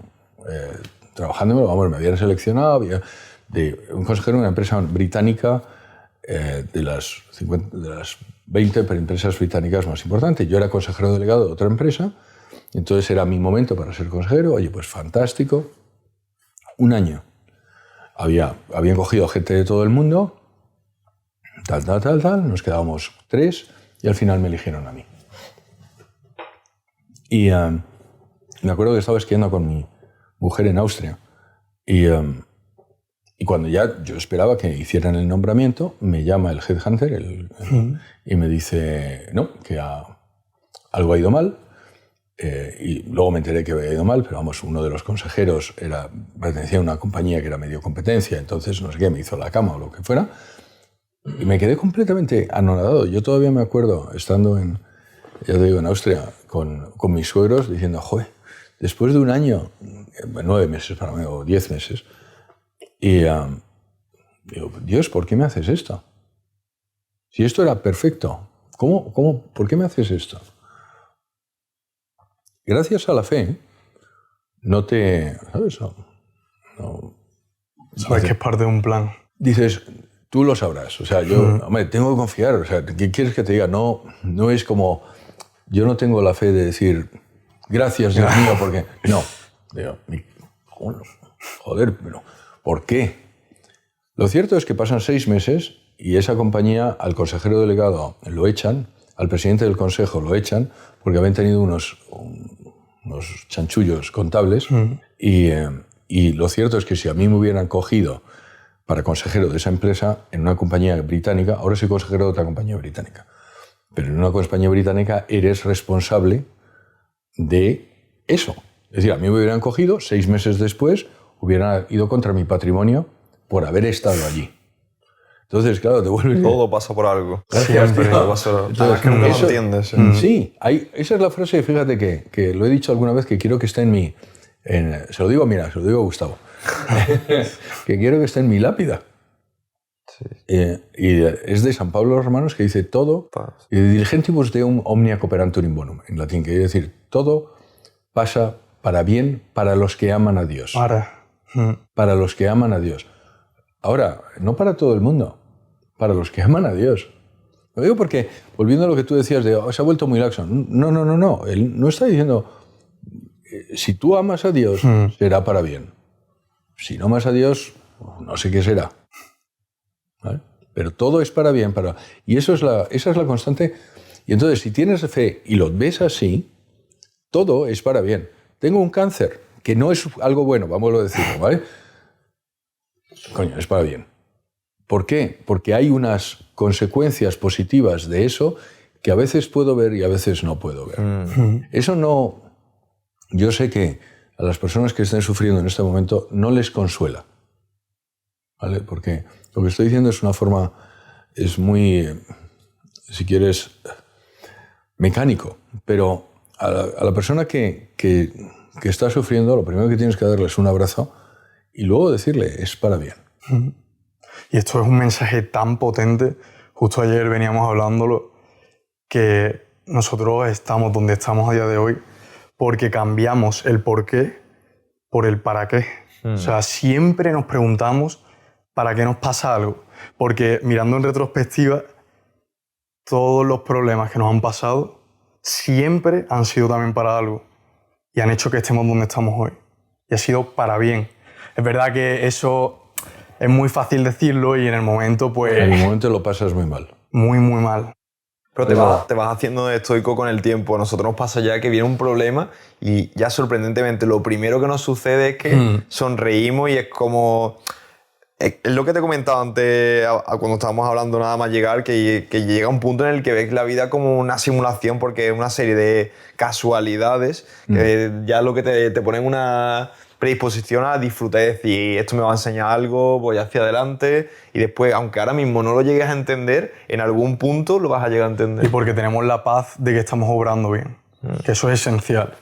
trabajando, me habían seleccionado, de un consejero de una empresa británica, de las 20 empresas británicas más importantes. Yo era consejero delegado de otra empresa. Entonces era mi momento para ser consejero. Oye, pues fantástico. Un año. Habían cogido gente de todo el mundo. Tal. Nos quedábamos 3 y al final me eligieron a mí. Y me acuerdo que estaba esquiando con mi mujer en Austria. Y cuando ya yo esperaba que hicieran el nombramiento, me llama el headhunter y me dice, no, que algo ha ido mal. Y luego me enteré que había ido mal, pero vamos, uno de los consejeros pertenecía a una compañía que era medio competencia, entonces no sé qué, me hizo la cama o lo que fuera, y me quedé completamente anonadado. Yo todavía me acuerdo, estando en Austria, con mis suegros, diciendo, joder, después de un año, 9 meses para mí, o 10 meses, y digo, Dios, ¿por qué me haces esto? Si esto era perfecto, ¿por qué me haces esto? Gracias a la fe, ¿sabes? Sabes que es parte de un plan. Dices, tú lo sabrás. O sea, yo tengo que confiar. O sea, ¿qué quieres que te diga? No es como... Yo no tengo la fe de decir, gracias, Dios mío, porque... No. Digo, joder, pero ¿por qué? Lo cierto es que pasan 6 meses y esa compañía, al consejero delegado lo echan, al presidente del consejo lo echan, porque habían tenido unos chanchullos contables, y lo cierto es que si a mí me hubieran cogido para consejero de esa empresa en una compañía británica, ahora soy consejero de otra compañía británica, pero en una compañía británica eres responsable de eso. Es decir, a mí me hubieran cogido, 6 meses después, hubieran ido contra mi patrimonio por haber estado allí. Entonces, claro, te vuelves... Todo pasa por algo. Siempre. Entonces, que nunca lo entiendes. Sí, esa es la frase, fíjate que lo he dicho alguna vez, que quiero que esté en mi... se lo digo a Gustavo. Que quiero que esté en mi lápida. Sí. Y es de San Pablo de los Romanos, que dice todo, diligentibus deum omnia cooperantur in bonum, en latín, que quiere decir todo pasa para bien para los que aman a Dios. Para los que aman a Dios. Ahora, no para todo el mundo, para los que aman a Dios. Lo digo porque, volviendo a lo que tú decías de se ha vuelto muy laxo. No. Él no está diciendo, si tú amas a Dios, será para bien. Si no amas a Dios, no sé qué será. ¿Vale? Pero todo es para bien. Y esa es la constante. Y entonces, si tienes fe y lo ves así, todo es para bien. Tengo un cáncer, que no es algo bueno, vamos a decirlo, ¿vale? Coño, es para bien. ¿Por qué? Porque hay unas consecuencias positivas de eso que a veces puedo ver y a veces no puedo ver. Eso no... Yo sé que a las personas que estén sufriendo en este momento no les consuela, ¿vale? Porque lo que estoy diciendo es una forma... Es muy, si quieres, mecánico. Pero a la persona que que está sufriendo, lo primero que tienes que darle es un abrazo y luego decirle, es para bien. Y esto es un mensaje tan potente. Justo ayer veníamos hablándolo, que nosotros estamos donde estamos a día de hoy porque cambiamos el por qué por el para qué. O sea, siempre nos preguntamos para qué nos pasa algo. Porque mirando en retrospectiva, todos los problemas que nos han pasado siempre han sido también para algo y han hecho que estemos donde estamos hoy. Y ha sido para bien. Es verdad que eso es muy fácil decirlo y en el momento, pues... En el momento lo pasas muy mal. Muy, muy mal. Pero te vas haciendo estoico con el tiempo. A nosotros nos pasa ya que viene un problema y ya sorprendentemente lo primero que nos sucede es que sonreímos y es como... Es lo que te he comentado antes cuando estábamos hablando nada más llegar, que llega un punto en el que ves la vida como una simulación porque es una serie de casualidades que ya lo que te ponen una predisposición a disfrutar y decir esto me va a enseñar algo, voy hacia adelante y después, aunque ahora mismo no lo llegues a entender, en algún punto lo vas a llegar a entender. Y porque tenemos la paz de que estamos obrando bien, que eso es esencial.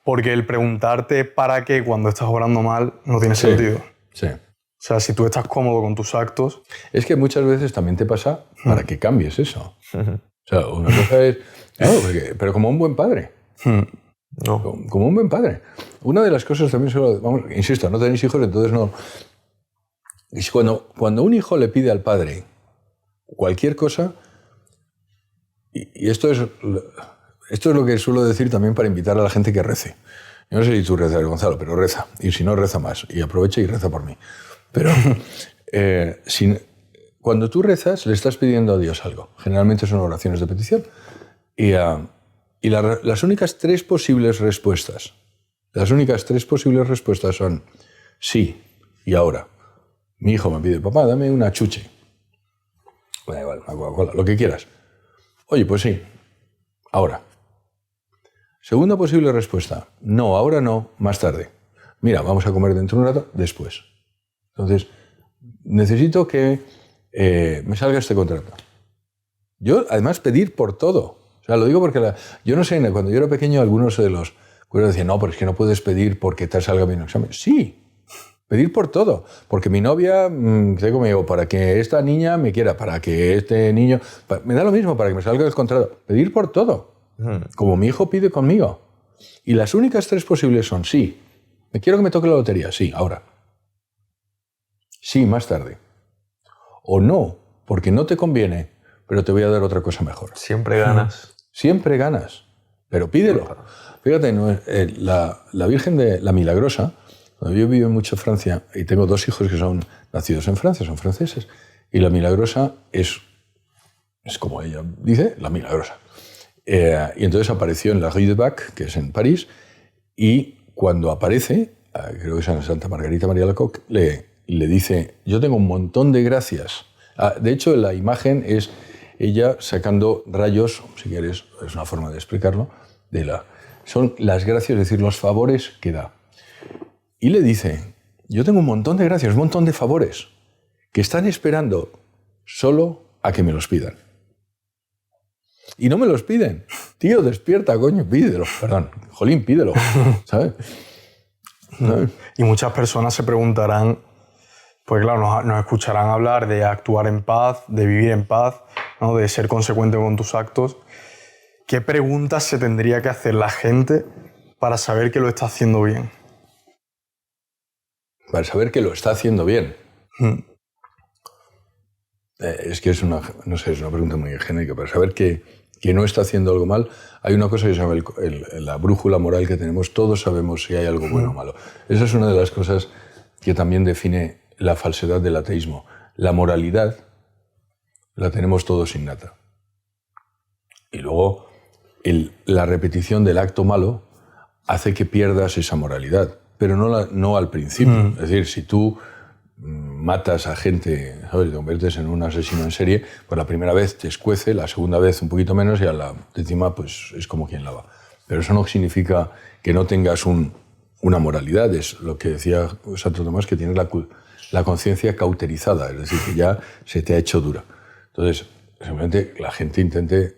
Porque el preguntarte para qué cuando estás obrando mal no tiene sentido. Sí. O sea, si tú estás cómodo con tus actos... Es que muchas veces también te pasa para que cambies eso. O sea, una cosa es... Claro, pero como un buen padre. No. Como un buen padre. Una de las cosas también... Vamos, insisto, no tenéis hijos, entonces no... Es cuando un hijo le pide al padre cualquier cosa... Y esto es lo que suelo decir también para invitar a la gente que rece. Yo no sé si tú rezas, Gonzalo, pero reza. Y si no, reza más. Y aprovecha y reza por mí. Pero cuando tú rezas, le estás pidiendo a Dios algo. Generalmente son oraciones de petición. Y las únicas tres posibles respuestas son sí y ahora. Mi hijo me pide, papá, dame una chuche. Da igual, una Coca-Cola, lo que quieras. Oye, pues sí, ahora. Segunda posible respuesta, no, ahora no, más tarde. Mira, vamos a comer dentro de un rato, después. Entonces, necesito que me salga este contrato. Yo, además, pedir por todo. O sea, lo digo porque yo no sé, cuando yo era pequeño, algunos de los curas decían, no, pero es que no puedes pedir porque te salga bien el examen. Sí, pedir por todo. Porque mi novia, tengo conmigo, para que esta niña me quiera, para que este niño... me da lo mismo, para que me salga el contrato. Pedir por todo. Como mi hijo pide conmigo. Y las únicas tres posibles son sí. ¿Me quiero que me toque la lotería? Sí, ahora. Sí, más tarde. O no, porque no te conviene, pero te voy a dar otra cosa mejor. Siempre ganas. Siempre ganas, pero pídelo. Fíjate, la Virgen de la Milagrosa, cuando yo vivo mucho en Francia y tengo dos hijos que son nacidos en Francia, son franceses, y la Milagrosa es como ella dice, la Milagrosa. Y entonces apareció en la Rue de Bac, que es en París, y cuando aparece, creo que es en Santa Margarita María Alacoque, le dice, yo tengo un montón de gracias. De hecho, la imagen es ella sacando rayos, si quieres, es una forma de explicarlo, son las gracias, es decir, los favores que da. Y le dice, yo tengo un montón de gracias, un montón de favores, que están esperando solo a que me los pidan. Y no me los piden. Tío, despierta, coño, pídelo. Perdón, jolín, pídelo. ¿Sabes? Y muchas personas se preguntarán, pues claro, nos escucharán hablar de actuar en paz, de vivir en paz, ¿no? De ser consecuente con tus actos. ¿Qué preguntas se tendría que hacer la gente para saber que lo está haciendo bien? Para saber que lo está haciendo bien. Es que es una pregunta muy genérica. Para saber que no está haciendo algo mal, hay una cosa que se llama la brújula moral que tenemos. Todos sabemos si hay algo bueno o malo. Esa es una de las cosas que también define la falsedad del ateísmo. La moralidad la tenemos todos innata. Y luego la repetición del acto malo hace que pierdas esa moralidad, pero no al principio. Es decir, si tú matas a gente, ¿sabes? Te conviertes en un asesino en serie, pues la primera vez te escuece, la segunda vez un poquito menos y a la décima pues es como quien lava. Pero eso no significa que no tengas una moralidad. Es lo que decía Santo Tomás, que tienes la conciencia cauterizada, es decir, que ya se te ha hecho dura. Entonces, simplemente la gente intente,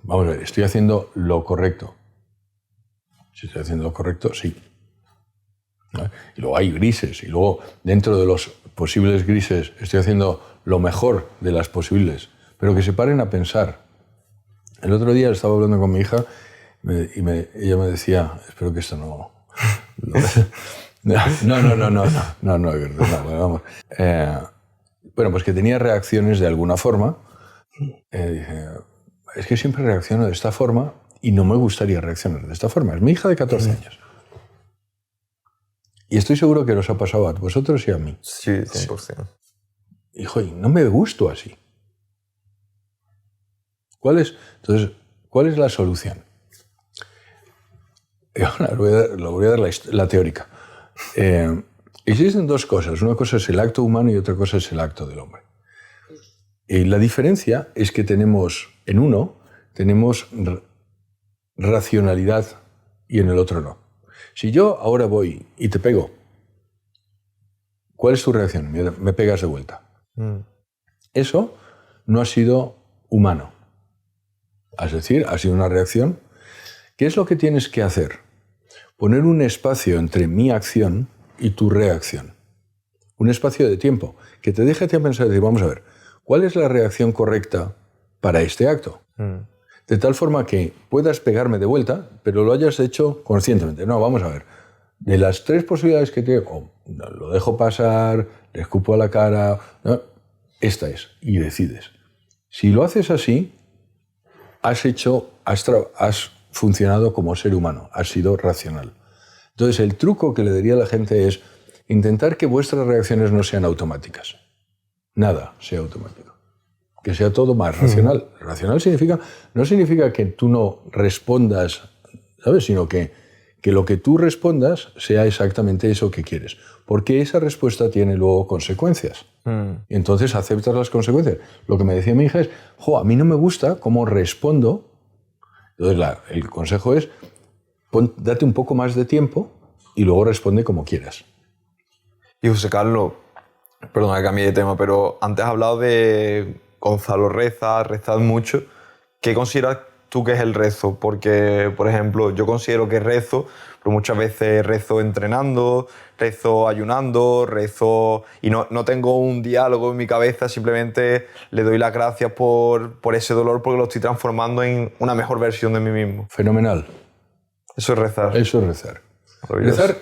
vamos a ver, estoy haciendo lo correcto. Si estoy haciendo lo correcto, sí. ¿No? Y luego hay grises, y luego dentro de los posibles grises estoy haciendo lo mejor de las posibles, pero que se paren a pensar. El otro día estaba hablando con mi hija ella me decía, espero que esto no... No, vamos. Bueno, pues que tenía reacciones de alguna forma. Dije, es que siempre reacciono de esta forma y no me gustaría reaccionar de esta forma. Es mi hija de 14 años. Y estoy seguro que os ha pasado a vosotros y a mí. Sí, 100%. Hijo, y no me gusto así. Entonces, ¿cuál es la solución? Y ahora le voy a dar la teórica. Existen dos cosas. Una cosa es el acto humano y otra cosa es el acto del hombre. Y la diferencia es que tenemos, en uno, tenemos racionalidad y en el otro no. Si yo ahora voy y te pego, ¿cuál es tu reacción? Me pegas de vuelta. Eso no ha sido humano. Es decir, ha sido una reacción. ¿Qué es lo que tienes que hacer? Poner un espacio entre mi acción y tu reacción. Un espacio de tiempo que te deje a pensar y decir, vamos a ver, ¿cuál es la reacción correcta para este acto? De tal forma que puedas pegarme de vuelta, pero lo hayas hecho conscientemente. No, vamos a ver. De las tres posibilidades que tengo, lo dejo pasar, le escupo a la cara, ¿no? Esta es, y decides. Si lo haces así, has funcionado como ser humano, has sido racional. Entonces, el truco que le diría a la gente es intentar que vuestras reacciones no sean automáticas. Nada sea automático. Que sea todo más racional. Racional no significa que tú no respondas, ¿sabes? Sino que lo que tú respondas sea exactamente eso que quieres. Porque esa respuesta tiene luego consecuencias. Y entonces aceptas las consecuencias. Lo que me decía mi hija es, a mí no me gusta cómo respondo. Entonces el consejo es, date un poco más de tiempo y luego responde como quieras. Y José Carlos, perdona que cambie de tema, pero antes has hablado de Gonzalo rezas mucho. ¿Qué consideras tú que es el rezo? Porque, por ejemplo, yo considero que rezo, pero muchas veces rezo entrenando, rezo ayunando, rezo y no tengo un diálogo en mi cabeza, simplemente le doy las gracias por ese dolor porque lo estoy transformando en una mejor versión de mí mismo. Fenomenal. Eso es rezar. Eso es rezar. Rezar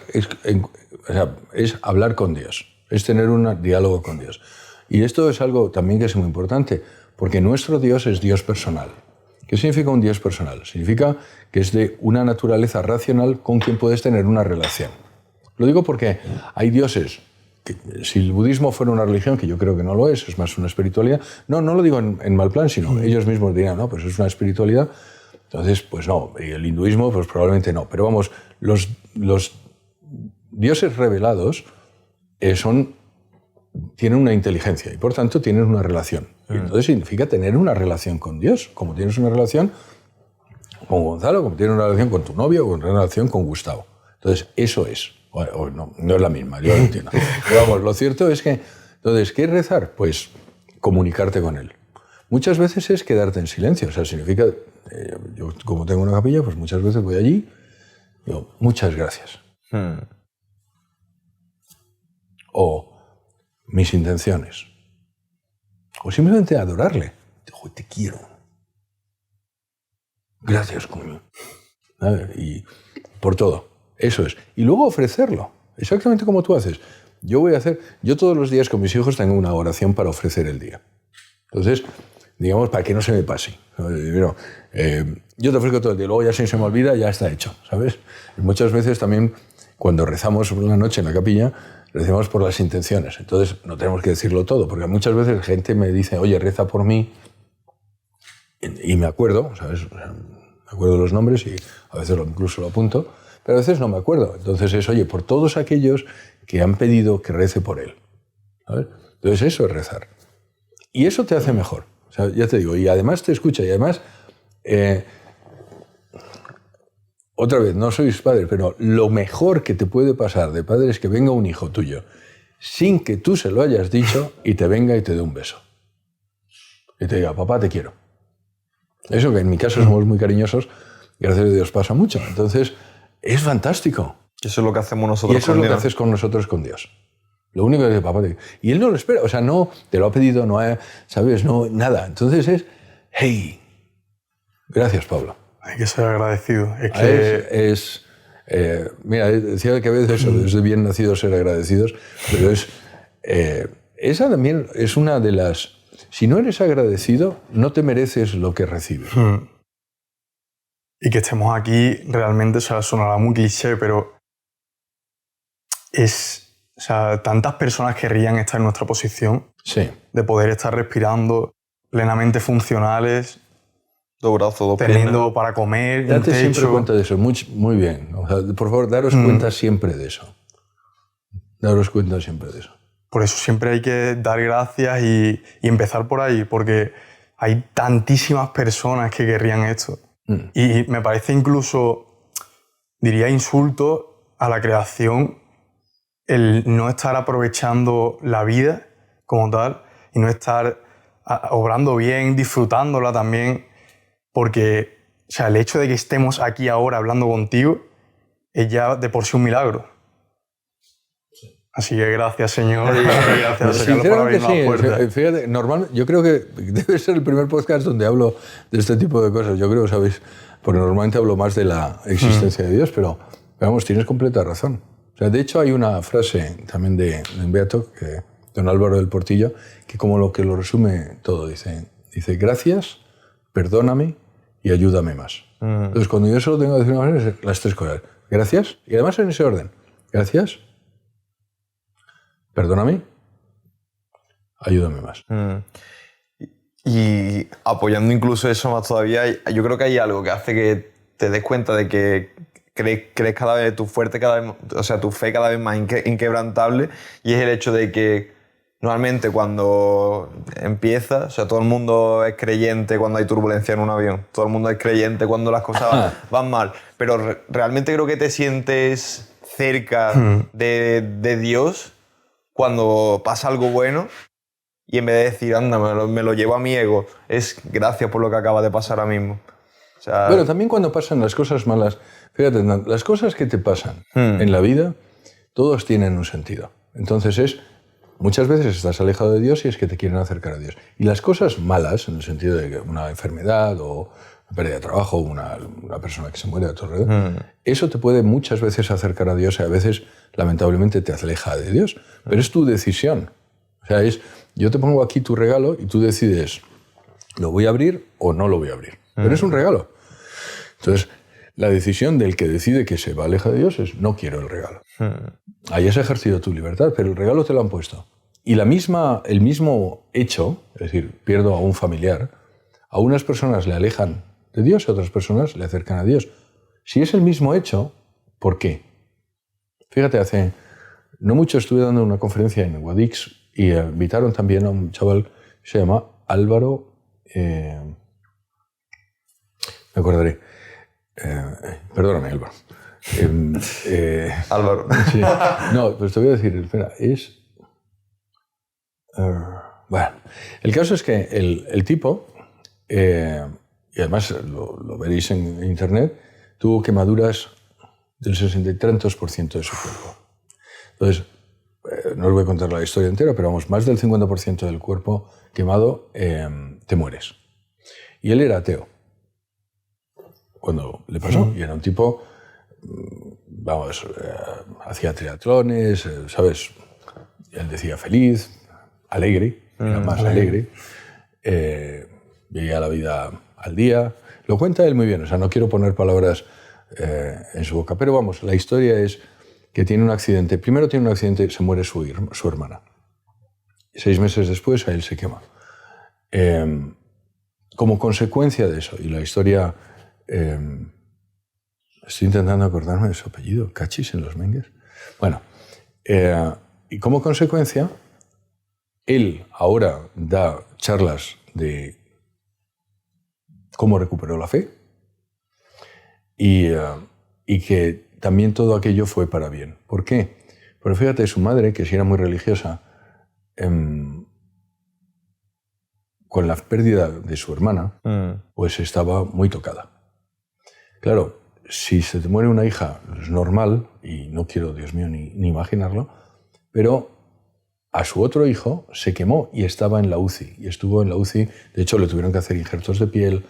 es hablar con Dios, es tener un diálogo con Dios. Y esto es algo también que es muy importante, porque nuestro Dios es Dios personal. ¿Qué significa un Dios personal? Significa que es de una naturaleza racional con quien puedes tener una relación. Lo digo porque hay dioses que, si el budismo fuera una religión, que yo creo que no lo es más una espiritualidad, no lo digo en mal plan, sino ellos mismos dirían, no, pues es una espiritualidad, entonces, pues no, y el hinduismo, pues probablemente no. Pero vamos, los dioses revelados tienen una inteligencia y por tanto tienen una relación. Y entonces significa tener una relación con Dios, como tienes una relación con Gonzalo, como tienes una relación con tu novio, o una relación con Gustavo. Entonces, eso es. No es la misma, yo lo entiendo. Pero vamos, lo cierto es que, entonces, ¿qué es rezar? Pues comunicarte con él. Muchas veces es quedarte en silencio. O sea, significa, yo como tengo una capilla, pues muchas veces voy allí y digo, muchas gracias. O mis intenciones. O simplemente adorarle. Digo, te quiero. Gracias, coño. Y por todo. Eso es. Y luego ofrecerlo. Exactamente como tú haces. Yo todos los días con mis hijos tengo una oración para ofrecer el día. Entonces, digamos, para que no se me pase. Yo te ofrezco todo el día. Luego ya si se me olvida, ya está hecho. ¿Sabes? Y muchas veces también, cuando rezamos una noche en la capilla, rezamos por las intenciones. Entonces, no tenemos que decirlo todo, porque muchas veces la gente me dice, oye, reza por mí, y me acuerdo, ¿sabes? Me acuerdo de los nombres y a veces incluso lo apunto, pero a veces no me acuerdo. Entonces es, oye, por todos aquellos que han pedido que rece por él. ¿Sabes? Entonces eso es rezar. Y eso te hace mejor. O sea, ya te digo, y además te escucha, y además... Otra vez, no sois padres, pero lo mejor que te puede pasar de padre es que venga un hijo tuyo sin que tú se lo hayas dicho y te venga y te dé un beso. Y te diga, papá, te quiero. Eso que en mi caso somos muy cariñosos, gracias a Dios pasa mucho. Entonces, es fantástico. Eso es lo que hacemos nosotros y eso con es lo que Dios. haces con nosotros, con Dios. Lo único que dice papá. Y él no lo espera. O sea, no te lo ha pedido, no ha, ¿sabes? No, nada. Entonces es, hey, gracias, Pablo. Hay que ser agradecido. Es que... Mira, decía que a veces es de bien nacidos ser agradecidos, pero esa también es una de las... Si no eres agradecido, no te mereces lo que recibes. Y que estemos aquí realmente, o sea, sonará muy cliché, pero o sea, tantas personas querrían estar en nuestra posición, Sí. de poder estar respirando, plenamente funcionales, Dos brazos, dos teniendo piernas. para comer, un Date siempre techo. cuenta de eso. Muy bien. O sea, por favor, daros cuenta siempre de eso. Daros cuenta siempre de eso. Por eso siempre hay que dar gracias y empezar por ahí, porque hay tantísimas personas que querrían esto. Y me parece incluso, diría, insulto a la creación el no estar aprovechando la vida como tal y no estar obrando bien, disfrutándola también, porque o sea, el hecho de que estemos aquí ahora hablando contigo es ya de por sí un milagro. Así que gracias, Señor, y gracias, José Carlos, por abrirnos la puerta. Fíjate, normal, yo creo que debe ser el primer podcast donde hablo de este tipo de cosas. Yo creo, ¿sabéis? Porque normalmente hablo más de la existencia de Dios, pero vamos, tienes completa razón. O sea, de hecho, hay una frase también de un beato, don Álvaro del Portillo, que como lo que lo resume todo, dice gracias, perdóname y ayúdame más. Entonces, cuando yo solo tengo que decir una frase, es las tres cosas. Gracias, y además en ese orden. Gracias, perdóname, ayúdame más. Y apoyando incluso eso más todavía, yo creo que hay algo que hace que te des cuenta de que crees cada vez tu fe cada vez más inquebrantable, y es el hecho de que normalmente cuando empiezas, o sea, todo el mundo es creyente cuando hay turbulencia en un avión, todo el mundo es creyente cuando las cosas van mal, pero realmente creo que te sientes cerca de Dios cuando pasa algo bueno, y en vez de decir, anda, me lo llevo a mi ego, es gracias por lo que acaba de pasar ahora mismo. O sea, Bueno, también cuando pasan las cosas malas, fíjate, las cosas que te pasan en la vida, todos tienen un sentido. Entonces muchas veces estás alejado de Dios y es que te quieren acercar a Dios. Y las cosas malas, en el sentido de una enfermedad o una pérdida de trabajo, una persona que se muere a tu alrededor, eso te puede muchas veces acercar a Dios y a veces, lamentablemente, te aleja de Dios. Pero es tu decisión. O sea, yo te pongo aquí tu regalo y tú decides, ¿lo voy a abrir o no lo voy a abrir? Pero es un regalo. Entonces, la decisión del que decide que se va a alejar de Dios es, no quiero el regalo. Ahí has ejercido tu libertad, pero el regalo te lo han puesto. Y el mismo hecho, es decir, pierdo a un familiar, a unas personas le alejan de Dios, a otras personas le acercan a Dios. Si es el mismo hecho, ¿por qué? Fíjate, hace no mucho estuve dando una conferencia en Guadix y invitaron también a un chaval que se llama Álvaro... me acordaré. Perdóname, Álvaro. Álvaro. Sí. No, pues te voy a decir, espera, bueno, el caso es que el tipo, y además lo veréis en internet, tuvo quemaduras del 60 y tantos % de su cuerpo. Entonces, no os voy a contar la historia entera, pero vamos, más del 50% del cuerpo quemado, te mueres. Y él era ateo cuando le pasó, y era un tipo, vamos, hacía triatlones, ¿sabes? Él decía feliz, alegre, era más alegre, veía la vida al día. Lo cuenta él muy bien, o sea, no quiero poner palabras en su boca, pero vamos, la historia es que tiene un accidente. Primero tiene un accidente, se muere su hermana. 6 meses después, a él se quema. Como consecuencia de eso, y la historia... estoy intentando acordarme de su apellido, Cachis en los Mengues. Bueno, y como consecuencia, él ahora da charlas de cómo recuperó la fe y que también todo aquello fue para bien. ¿Por qué? Porque fíjate, su madre, que sí era muy religiosa, con la pérdida de su hermana, pues estaba muy tocada. Claro, si se te muere una hija, es normal, y no quiero, Dios mío, ni imaginarlo, pero a su otro hijo se quemó y estaba en la UCI. Y estuvo en la UCI, de hecho le tuvieron que hacer injertos de piel.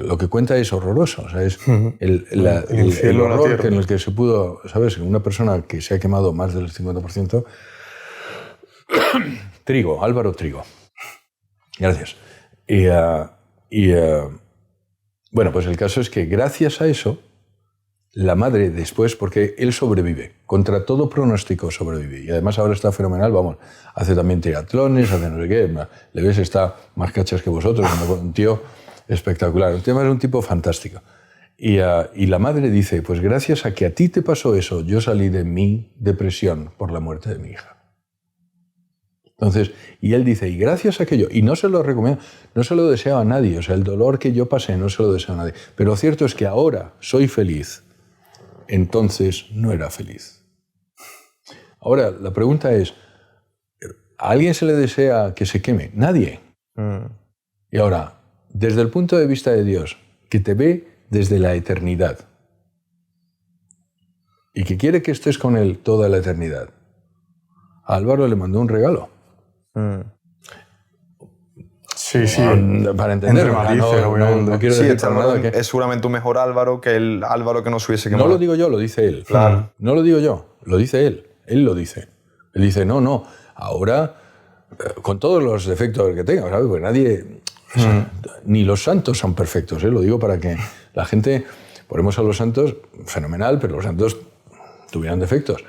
Lo que cuenta es horroroso, o sea, es el horror en el que se pudo, ¿sabes? Una persona que se ha quemado más del 50%. Trigo, Álvaro Trigo. Gracias. Bueno, pues el caso es que gracias a eso, la madre después, porque él sobrevive, contra todo pronóstico sobrevive, y además ahora está fenomenal, vamos, hace también triatlones, hace no sé qué, le ves, está más cachas que vosotros, un tío espectacular, es un tipo fantástico. Y la madre dice, pues gracias a que a ti te pasó eso, yo salí de mi depresión por la muerte de mi hija. Entonces, y él dice, y gracias a aquello, y no se lo recomiendo, no se lo deseo a nadie, o sea, el dolor que yo pasé no se lo deseo a nadie, pero lo cierto es que ahora soy feliz. Entonces no era feliz. Ahora, la pregunta es, ¿a alguien se le desea que se queme? Nadie. Y ahora, desde el punto de vista de Dios, que te ve desde la eternidad y que quiere que estés con Él toda la eternidad, a Álvaro le mandó un regalo. Sí, sí. Para entender, no quiero decir nada que... Es seguramente un mejor Álvaro que el Álvaro que nos hubiese quemado. No lo digo yo, lo dice él. Claro. No lo digo yo, lo dice él. Él lo dice. Él dice, no, ahora, con todos los defectos que tenga, ¿sabes? Porque nadie... Ni los santos son perfectos, ¿eh? Lo digo para que la gente... Ponemos a los santos, fenomenal, pero los santos tuvieran defectos.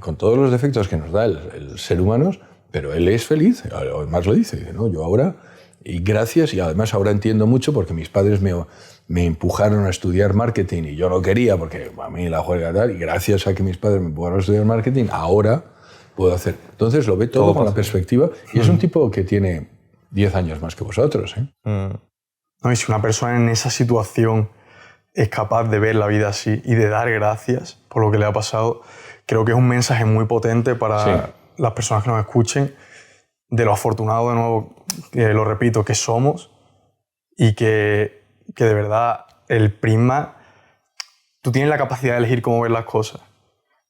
Con todos los defectos que nos da el ser humano... Pero él es feliz, además lo dice, ¿no? Yo ahora, y gracias, y además ahora entiendo mucho porque mis padres me empujaron a estudiar marketing y yo no quería porque a mí la juega tal, y gracias a que mis padres me empujaron a estudiar marketing, ahora puedo hacer. Entonces lo ve todo con la perspectiva y es un tipo que tiene 10 años más que vosotros, ¿eh? No, y si una persona en esa situación es capaz de ver la vida así y de dar gracias por lo que le ha pasado, creo que es un mensaje muy potente para las personas que nos escuchen, de lo afortunado, de nuevo, lo repito, que somos y que de verdad el prisma, tú tienes la capacidad de elegir cómo ver las cosas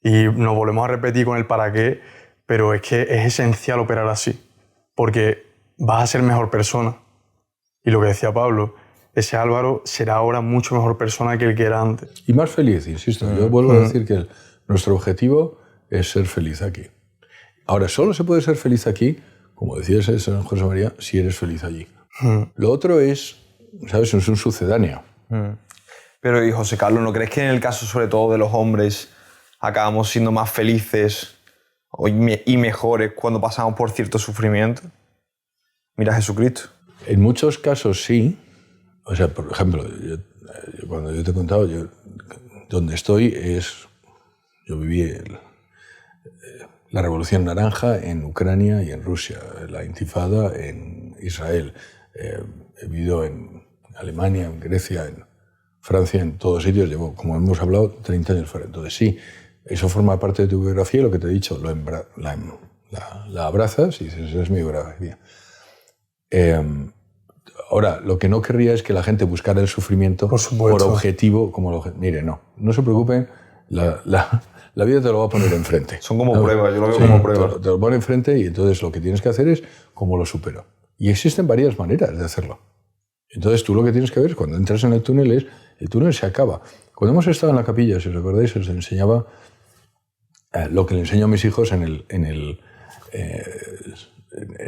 y nos volvemos a repetir con el para qué, pero es que es esencial operar así porque vas a ser mejor persona y lo que decía Pablo, ese Álvaro será ahora mucho mejor persona que el que era antes. Y más feliz, insisto, yo vuelvo a decir que nuestro objetivo es ser feliz aquí. Ahora, solo se puede ser feliz aquí, como decía ese San José María, si eres feliz allí. Lo otro es, ¿sabes? Es un sucedáneo. Pero, y José Carlos, ¿no crees que en el caso sobre todo de los hombres acabamos siendo más felices y mejores cuando pasamos por cierto sufrimiento? Mira a Jesucristo. En muchos casos sí. O sea, por ejemplo, cuando yo te he contado, donde estoy yo viví la Revolución Naranja en Ucrania y en Rusia, la Intifada en Israel. He vivido en Alemania, en Grecia, en Francia, en todos sitios. Llevo, como hemos hablado, 30 años fuera. Entonces sí, eso forma parte de tu biografía, lo que te he dicho, la abrazas y dices, esa es mi biografía. Ahora, lo que no querría es que la gente buscara el sufrimiento por objetivo. Mire, no se preocupen, la vida te lo va a poner enfrente. Son como pruebas, yo lo veo como pruebas. Te lo pone enfrente y entonces lo que tienes que hacer es cómo lo supero. Y existen varias maneras de hacerlo. Entonces tú lo que tienes que ver cuando entras en el túnel el túnel se acaba. Cuando hemos estado en la capilla, si os recordáis, os enseñaba lo que le enseño a mis hijos en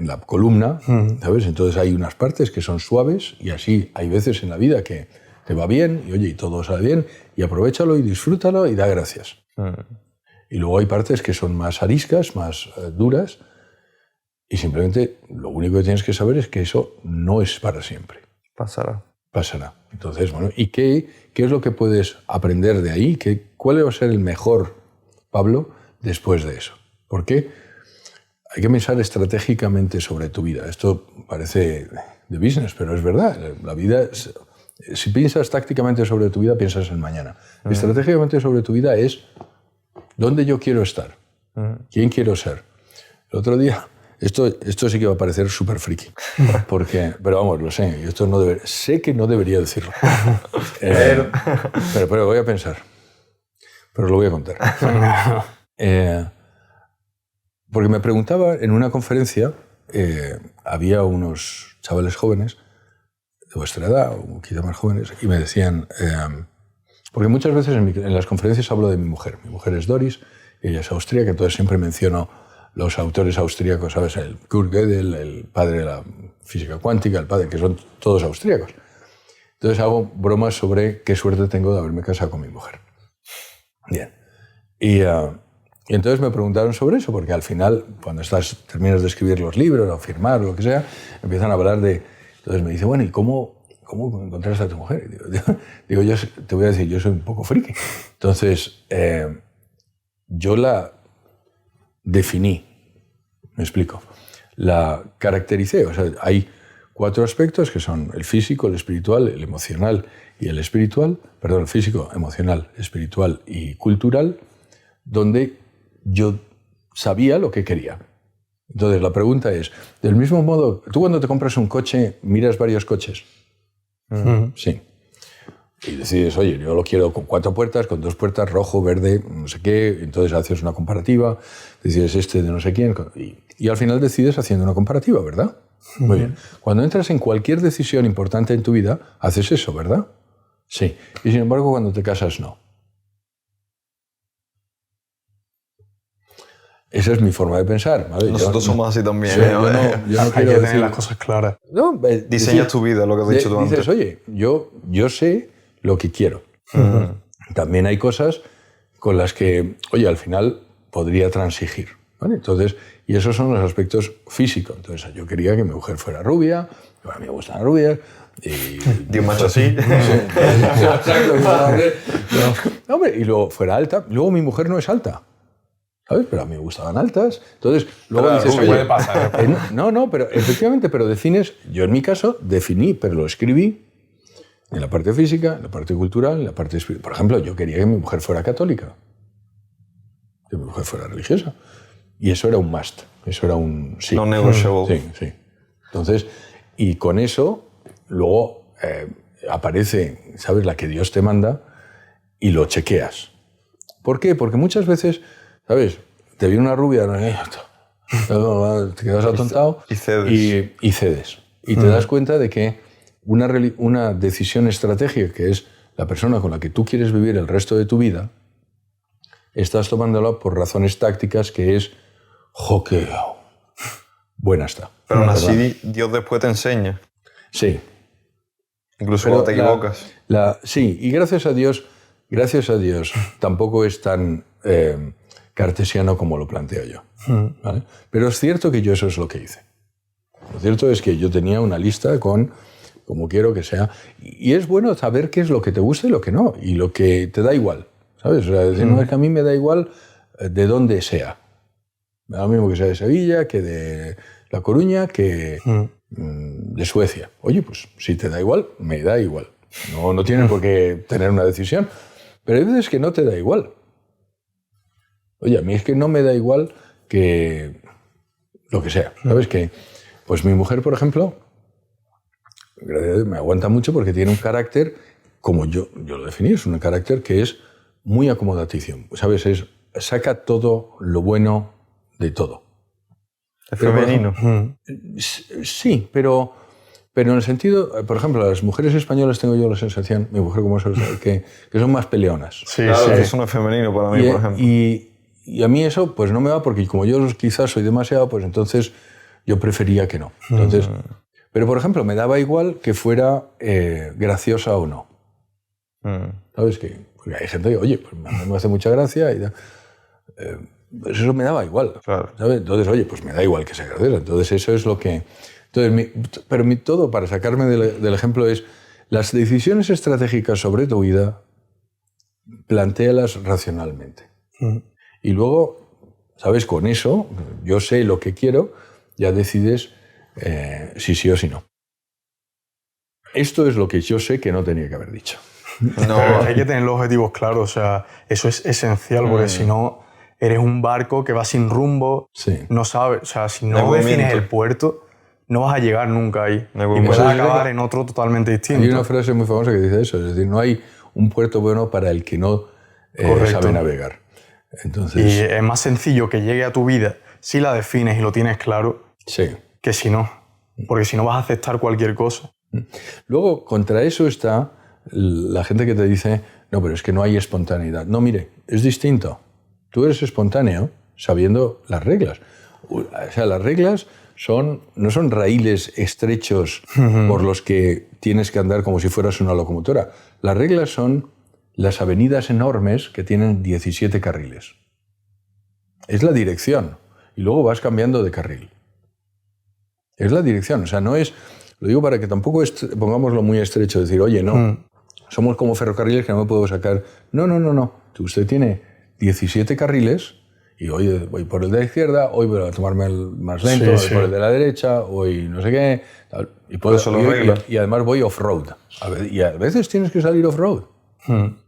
la columna, ¿sabes? Entonces hay unas partes que son suaves y así hay veces en la vida que te va bien y oye, y todo sale bien y aprovéchalo y disfrútalo y da gracias. Y luego hay partes que son más ariscas, más duras y simplemente lo único que tienes que saber es que eso no es para siempre. Pasará. Entonces, bueno, ¿y qué es lo que puedes aprender de ahí? ¿Cuál va a ser el mejor Pablo después de eso? Porque hay que pensar estratégicamente sobre tu vida. Esto parece de business, pero es verdad. La vida, si piensas tácticamente sobre tu vida, piensas en mañana. Estratégicamente sobre tu vida es dónde yo quiero estar, quién quiero ser. El otro día Esto sí que va a parecer súper friki. Pero vamos, lo sé. Sé que no debería decirlo. Pero voy a pensar. Pero lo voy a contar. Porque me preguntaba en una conferencia, había unos chavales jóvenes de vuestra edad, o un poquito más jóvenes, y me decían... porque muchas veces en las conferencias hablo de mi mujer. Mi mujer es Doris, ella es austríaca, entonces siempre menciono los autores austríacos, ¿sabes? El Kurt Gödel, el padre de la física cuántica, el padre, que son todos austríacos. Entonces hago bromas sobre qué suerte tengo de haberme casado con mi mujer. Bien. Y entonces me preguntaron sobre eso, porque al final, cuando terminas de escribir los libros o firmar o lo que sea, empiezan a hablar de... Entonces me dice, bueno, ¿y cómo encontraste a tu mujer? Y digo, yo te voy a decir, yo soy un poco friki. Entonces, yo la definí, me explico, la caractericé. O sea, hay 4 aspectos que son el físico, el espiritual, el emocional y el espiritual, perdón, el físico, emocional, espiritual y cultural, donde yo sabía lo que quería. Entonces, la pregunta es, del mismo modo, tú cuando te compras un coche, miras varios coches. Sí. Y decides, oye, yo lo quiero con 4 puertas, con 2 puertas, rojo, verde, no sé qué. Entonces haces una comparativa, decides este de no sé quién. Y al final decides haciendo una comparativa, ¿verdad? Muy bien. Cuando entras en cualquier decisión importante en tu vida, haces eso, ¿verdad? Sí. Y sin embargo, cuando te casas, no. Esa es mi forma de pensar, ¿vale? Nosotros somos así también. Sí, yo no hay que tener las cosas claras. No, diseñas tu vida, lo que has dicho tú antes. Dices, oye, yo sé lo que quiero. También hay cosas con las que, oye, al final podría transigir, ¿vale? Entonces, y esos son los aspectos físicos. Entonces, yo quería que mi mujer fuera rubia, a mí me gustan las rubias. De un macho así. No, hombre, y luego fuera alta. Luego mi mujer no es alta, ¿sabes? Pero a mí me gustaban altas. Entonces, luego claro, dices, oye, puede pasar. no, pero efectivamente, pero defines, yo en mi caso definí, pero lo escribí en la parte física, en la parte cultural, en la parte espiritual. Por ejemplo, yo quería que mi mujer fuera católica, que mi mujer fuera religiosa. Y eso era un must, eso era un sí. No negotiable. Sí. Entonces, y con eso, luego aparece, ¿sabes?, la que Dios te manda y lo chequeas. ¿Por qué? Porque muchas veces, ¿sabes?, te viene una rubia, te quedas atontado y cedes. Y cedes. Y te das cuenta de que una decisión estratégica, que es la persona con la que tú quieres vivir el resto de tu vida, estás tomándola por razones tácticas, que es, que buena está. Pero aún así Dios después te enseña. Sí. Incluso cuando te equivocas. Sí, y gracias a Dios, tampoco es tan cartesiano como lo planteo yo. ¿Vale? Pero es cierto que yo eso es lo que hice. Lo cierto es que yo tenía una lista con como quiero que sea. Y es bueno saber qué es lo que te gusta y lo que no, y lo que te da igual, ¿sabes? O sea, decir, no, es que a mí me da igual de dónde sea. Me da lo mismo que sea de Sevilla, que de La Coruña, que de Suecia. Oye, pues si te da igual, me da igual. No tienes por qué tener una decisión. Pero hay veces que no te da igual. Oye, a mí es que no me da igual que lo que sea. ¿Sabes? Que, pues mi mujer, por ejemplo, me aguanta mucho porque tiene un carácter, como yo lo definí, es un carácter que es muy acomodaticio. ¿Sabes? Saca todo lo bueno de todo. ¿Es femenino? Sí, pero en el sentido, por ejemplo, las mujeres españolas tengo yo la sensación, mi mujer como eso, que son más peleonas. Sí, claro, sí. Eso no es femenino para mí, por ejemplo. Y a mí eso pues no me va, porque como yo quizás soy demasiado, pues entonces yo prefería que no. Entonces, pero por ejemplo, me daba igual que fuera graciosa o no. ¿Sabes? Porque hay gente que, oye, pues me hace mucha gracia y pues eso me daba igual. Claro. ¿Sabes? Entonces, oye, pues me da igual que sea graciosa. Entonces eso es lo que... Pero todo, para sacarme del ejemplo, es las decisiones estratégicas sobre tu vida, plantéalas racionalmente. Y luego, ¿sabes? Con eso, yo sé lo que quiero, ya decides si sí o si no. Esto es lo que yo sé que no tenía que haber dicho. No, hay que tener los objetivos claros, o sea, eso es esencial, porque si no, eres un barco que va sin rumbo, Sí. no sabes, o sea, si No hay no defines movimiento. el puerto, no vas a llegar nunca ahí. No hay Y movimiento. puedes Eso es acabar verdad. en otro totalmente Hay distinto. una frase muy famosa que dice eso, es decir, no hay un puerto bueno para el que no Correcto. sabe navegar. Y Entonces, es más sencillo que llegue a tu vida si la defines y lo tienes claro, sí. que si no. Porque si no vas a aceptar cualquier cosa. Luego, contra eso está la gente que te dice, no, pero es que no hay espontaneidad. No, mire, es distinto. Tú eres espontáneo sabiendo las reglas. O sea, las reglas no son raíles estrechos por los que tienes que andar como si fueras una locomotora. Las reglas son las avenidas enormes que tienen 17 carriles. Es la dirección. Y luego vas cambiando de carril. Es la dirección. O sea, no es... Lo digo para que tampoco pongámoslo muy estrecho. Decir, oye, no, somos como ferrocarriles que no me puedo sacar... No. Usted tiene 17 carriles y hoy voy por el de la izquierda, hoy voy a tomarme el más lento, Sí, hoy sí. por el de la derecha, hoy no sé qué... Tal. Y, puedo, eso lo arregla. y además voy off-road. Y a veces tienes que salir off-road.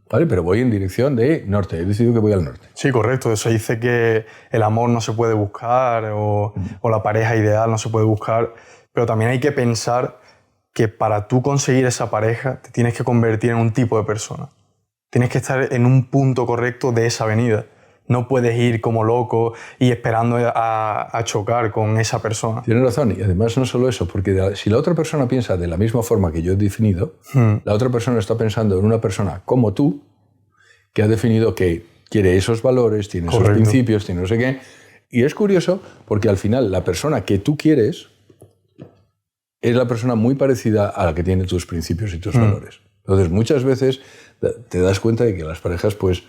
¿Vale? Pero voy en dirección de norte. He decidido que voy al norte. Sí, correcto. Se dice que el amor no se puede buscar o la pareja ideal no se puede buscar, pero también hay que pensar que para tú conseguir esa pareja te tienes que convertir en un tipo de persona. Tienes que estar en un punto correcto de esa avenida. No puedes ir como loco y esperando a chocar con esa persona. Tienes razón, y además no solo eso, porque si la otra persona piensa de la misma forma que yo he definido, la otra persona está pensando en una persona como tú, que ha definido que quiere esos valores, tiene esos Correcto. principios, tiene no sé qué. Y es curioso porque al final la persona que tú quieres es la persona muy parecida a la que tiene tus principios y tus valores. Entonces muchas veces te das cuenta de que las parejas pues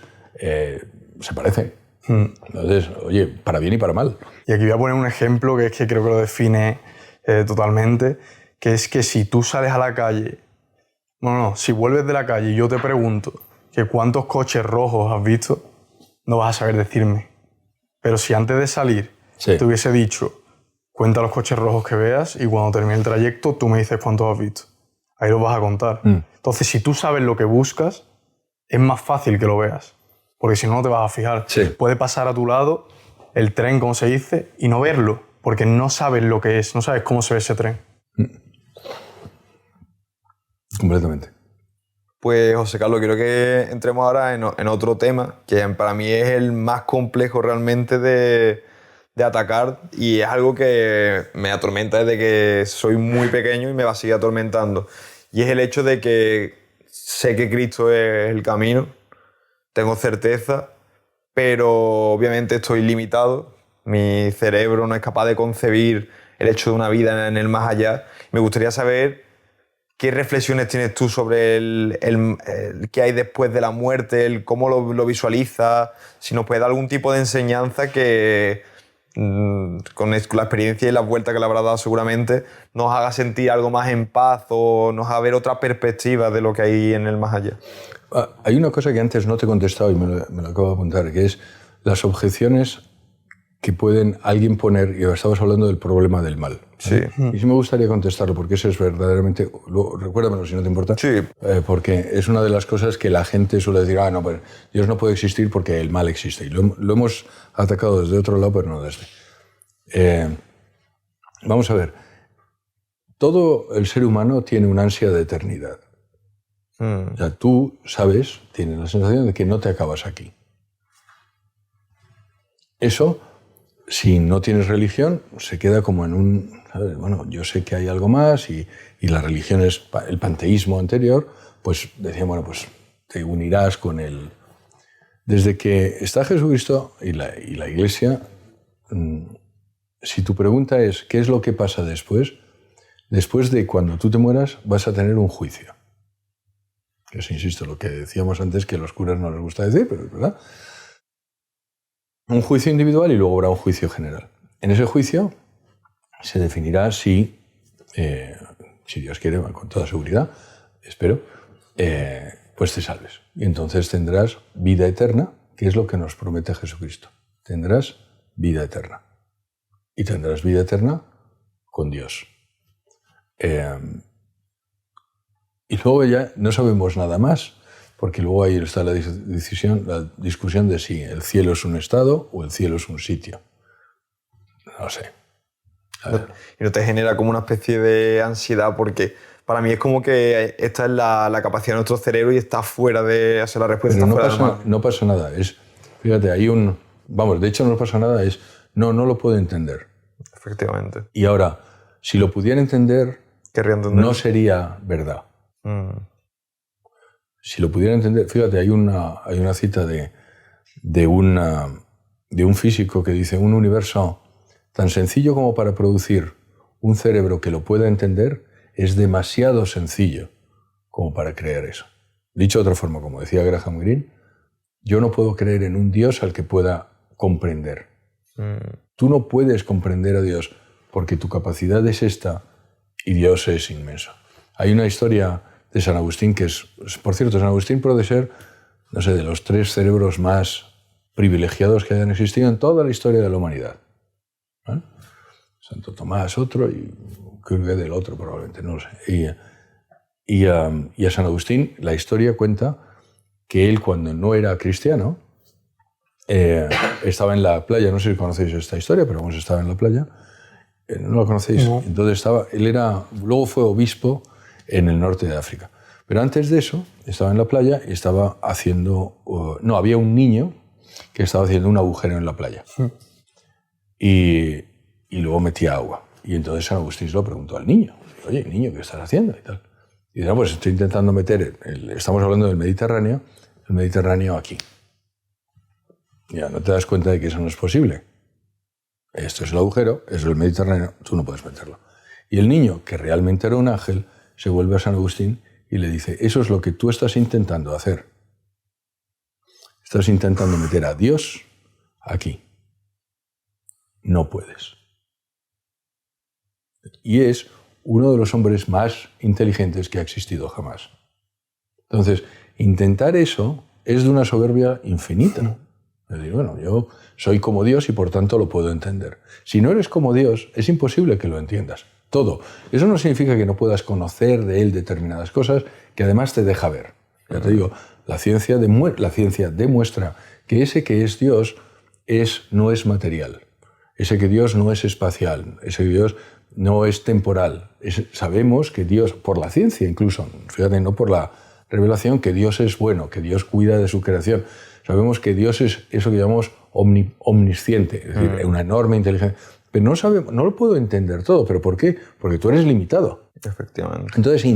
se parecen. Entonces, oye, para bien y para mal. Y aquí voy a poner un ejemplo que es que creo que lo define totalmente, que es que si tú sales a la calle, si vuelves de la calle y yo te pregunto que cuántos coches rojos has visto, no vas a saber decirme. Pero si antes de salir Sí. te hubiese dicho, cuenta los coches rojos que veas y cuando termine el trayecto tú me dices cuántos has visto. Ahí lo vas a contar. Entonces, si tú sabes lo que buscas, es más fácil que lo veas. Porque si no, no te vas a fijar. Sí. Puede pasar a tu lado el tren, como se dice, y no verlo, porque no sabes lo que es, no sabes cómo se ve ese tren. Completamente. Pues José Carlos, quiero que entremos ahora en otro tema que para mí es el más complejo realmente de atacar y es algo que me atormenta desde que soy muy pequeño y me va a seguir atormentando. Y es el hecho de que sé que Cristo es el camino, tengo certeza, pero obviamente estoy limitado. Mi cerebro no es capaz de concebir el hecho de una vida en el más allá. Me gustaría saber ¿qué reflexiones tienes tú sobre el qué hay después de la muerte, cómo lo visualizas? Si nos puede dar algún tipo de enseñanza que, con la experiencia y la vuelta que le habrá dado seguramente, nos haga sentir algo más en paz o nos haga ver otra perspectiva de lo que hay en el más allá. Hay una cosa que antes no te he contestado y me lo acabo de apuntar, que es las objeciones que pueden alguien poner, y estamos hablando del problema del mal. Sí. Y sí me gustaría contestarlo, porque eso es verdaderamente... Recuérdamelo si no te importa. Sí. Porque es una de las cosas que la gente suele decir, no, pero Dios no puede existir porque el mal existe. Y lo hemos atacado desde otro lado, pero no desde. Vamos a ver. Todo el ser humano tiene una ansia de eternidad. O sea, tú sabes, tienes la sensación de que no te acabas aquí. Eso, si no tienes religión, se queda como en un... ¿sabes? Bueno, yo sé que hay algo más y la religión es el panteísmo anterior, pues decían, bueno, pues te unirás con él. Desde que está Jesucristo y la Iglesia, si tu pregunta es ¿qué es lo que pasa después? Después de cuando tú te mueras vas a tener un juicio. Que es, insisto, lo que decíamos antes que a los curas no les gusta decir, pero es verdad. Un juicio individual y luego habrá un juicio general. En ese juicio se definirá si Dios quiere, con toda seguridad, espero, pues te salves. Y entonces tendrás vida eterna, que es lo que nos promete Jesucristo. Tendrás vida eterna. Y tendrás vida eterna con Dios. Y luego ya no sabemos nada más. porque luego ahí está la discusión de si el cielo es un estado o el cielo es un sitio. No sé. ¿Y no te genera como una especie de ansiedad? Porque para mí es como que esta es la capacidad de nuestro cerebro y está fuera de hacer la respuesta. Pero no pasa nada. Fíjate, de hecho no pasa nada, no lo puedo entender. Efectivamente. Y ahora, si lo pudiera entender, no sería verdad. Si lo pudiera entender, fíjate, hay una cita de un físico que dice: un universo tan sencillo como para producir un cerebro que lo pueda entender es demasiado sencillo como para creer eso. Dicho de otra forma, como decía Graham Greene, yo no puedo creer en un Dios al que pueda comprender. Tú no puedes comprender a Dios porque tu capacidad es esta y Dios es inmenso. Hay una historia de San Agustín que por cierto, San Agustín puede ser, no sé, de los 3 cerebros más privilegiados que hayan existido en toda la historia de la humanidad. ¿Eh? Santo Tomás otro y Kierkegaard del otro probablemente, no lo sé. Y a San Agustín la historia cuenta que él, cuando no era cristiano, estaba en la playa. No sé si conocéis esta historia, pero vamos, estaba en la playa. ¿No la conocéis? No. Entonces luego fue obispo en el norte de África. Pero antes de eso, estaba en la playa y estaba haciendo... había un niño que estaba haciendo un agujero en la playa. Y luego metía agua. Y entonces San Agustín se lo preguntó al niño: oye, niño, ¿qué estás haciendo? Y tal. Y dice: pues estoy intentando meter... estamos hablando del Mediterráneo, el Mediterráneo aquí. Ya, ¿no te das cuenta de que eso no es posible? Esto es el agujero, eso es el Mediterráneo, tú no puedes meterlo. Y el niño, que realmente era un ángel, se vuelve a San Agustín y le dice: eso es lo que tú estás intentando hacer. Estás intentando meter a Dios aquí. No puedes. Y es uno de los hombres más inteligentes que ha existido jamás. Entonces, intentar eso es de una soberbia infinita. Es decir, bueno, yo soy como Dios y por tanto lo puedo entender. Si no eres como Dios, es imposible que lo entiendas. Todo. Eso no significa que no puedas conocer de Él determinadas cosas que además te deja ver. Ya te digo, la ciencia demuestra que ese que es Dios no es material. Ese que Dios no es espacial. Ese que Dios no es temporal. Sabemos que Dios, por la ciencia incluso, fíjate, no por la revelación, que Dios es bueno, que Dios cuida de su creación. Sabemos que Dios es eso que llamamos omnisciente, es decir, una enorme inteligencia. Pero no lo puedo entender todo. ¿Pero por qué? Porque tú eres limitado. Efectivamente. Entonces,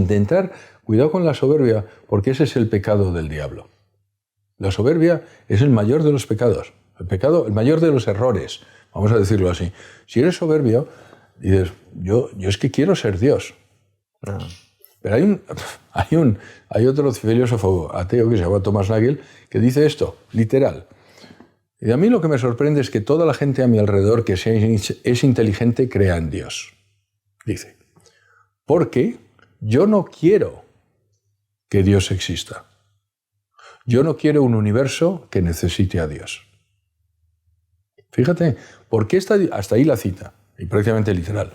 cuidado con la soberbia, porque ese es el pecado del diablo. La soberbia es el mayor de los pecados, el mayor de los errores, vamos a decirlo así. Si eres soberbio, dices: yo es que quiero ser Dios. No. Pero hay otro filósofo ateo que se llama Thomas Nagel que dice esto, literal. Y a mí lo que me sorprende es que toda la gente a mi alrededor que es inteligente crea en Dios. Dice: porque yo no quiero que Dios exista. Yo no quiero un universo que necesite a Dios. Fíjate, ¿por qué hasta ahí la cita? Y prácticamente literal.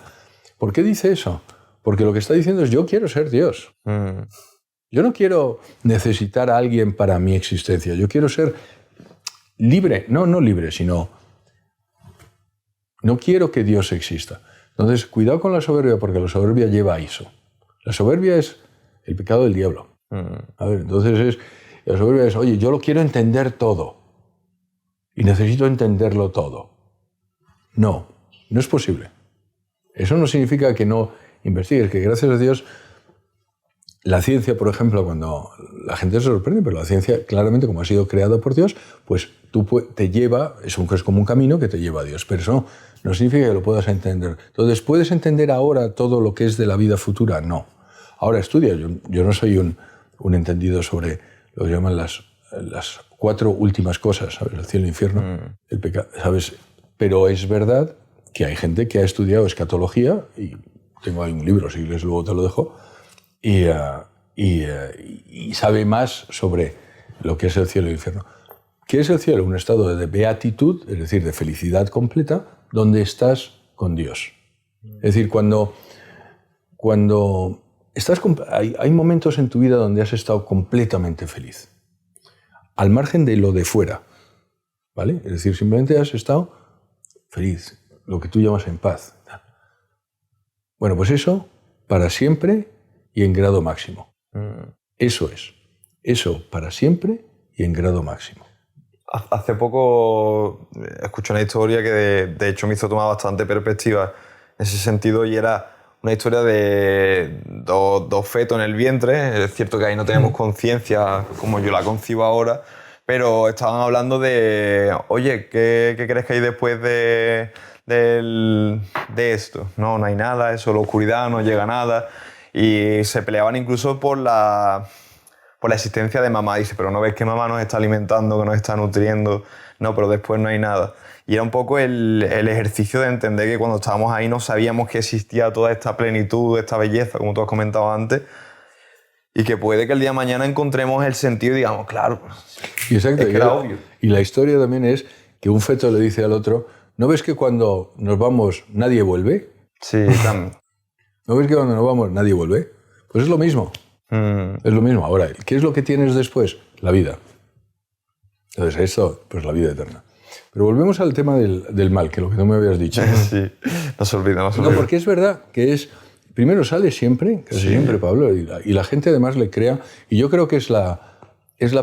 ¿Por qué dice eso? Porque lo que está diciendo es: yo quiero ser Dios. Yo no quiero necesitar a alguien para mi existencia. Yo quiero ser libre. No libre, sino no quiero que Dios exista. Entonces, cuidado con la soberbia, porque la soberbia lleva a eso. La soberbia es el pecado del diablo. A ver, entonces la soberbia es: oye, yo lo quiero entender todo y necesito entenderlo todo. No es posible. Eso no significa que no investigues, que gracias a Dios la ciencia, por ejemplo, cuando la gente se sorprende, pero la ciencia, claramente, como ha sido creada por Dios, pues te lleva, es como un camino que te lleva a Dios, pero eso no significa que lo puedas entender. Entonces, ¿puedes entender ahora todo lo que es de la vida futura? No. Ahora estudia, yo no soy un entendido sobre lo que llaman las 4 últimas cosas, ¿sabes? El cielo, el infierno, el pecado, ¿sabes? Pero es verdad que hay gente que ha estudiado escatología, y tengo ahí un libro, si quieres luego te lo dejo, y sabe más sobre lo que es el cielo y el infierno. ¿Qué es el cielo? Un estado de beatitud, es decir, de felicidad completa, donde estás con Dios. Es decir, cuando estás hay momentos en tu vida donde has estado completamente feliz. al margen de lo de fuera, ¿vale? Es decir, simplemente has estado feliz, lo que tú llamas en paz. Bueno, pues eso para siempre y en grado máximo. Eso es. Eso para siempre y en grado máximo. Hace poco escuché una historia que de hecho me hizo tomar bastante perspectiva en ese sentido, y era una historia de dos fetos en el vientre. Es cierto que ahí no tenemos conciencia como yo la concibo ahora, pero estaban hablando de, oye, ¿qué crees que hay después de esto? No hay nada, es solo oscuridad, no llega nada. Y se peleaban incluso por la existencia de mamá. Dice, pero ¿no ves que mamá nos está alimentando, que nos está nutriendo? No, pero después no hay nada. Y era un poco el ejercicio de entender que cuando estábamos ahí no sabíamos que existía toda esta plenitud, esta belleza, como tú has comentado antes, y que puede que el día de mañana encontremos el sentido y digamos, claro, exacto, es que era obvio. Y la historia también es que un feto le dice al otro, ¿no ves que cuando nos vamos nadie vuelve? Sí, también. ¿No ves que cuando nos vamos nadie vuelve? Pues es lo mismo. Es lo mismo. Ahora, ¿qué es lo que tienes después? La vida. Entonces, esto, pues la vida eterna. Pero volvemos al tema del mal, que lo que no me habías dicho. Sí, no se olvida. No, porque es verdad que es... Primero sale siempre, casi siempre, Pablo, y la gente además le crea, y yo creo que es la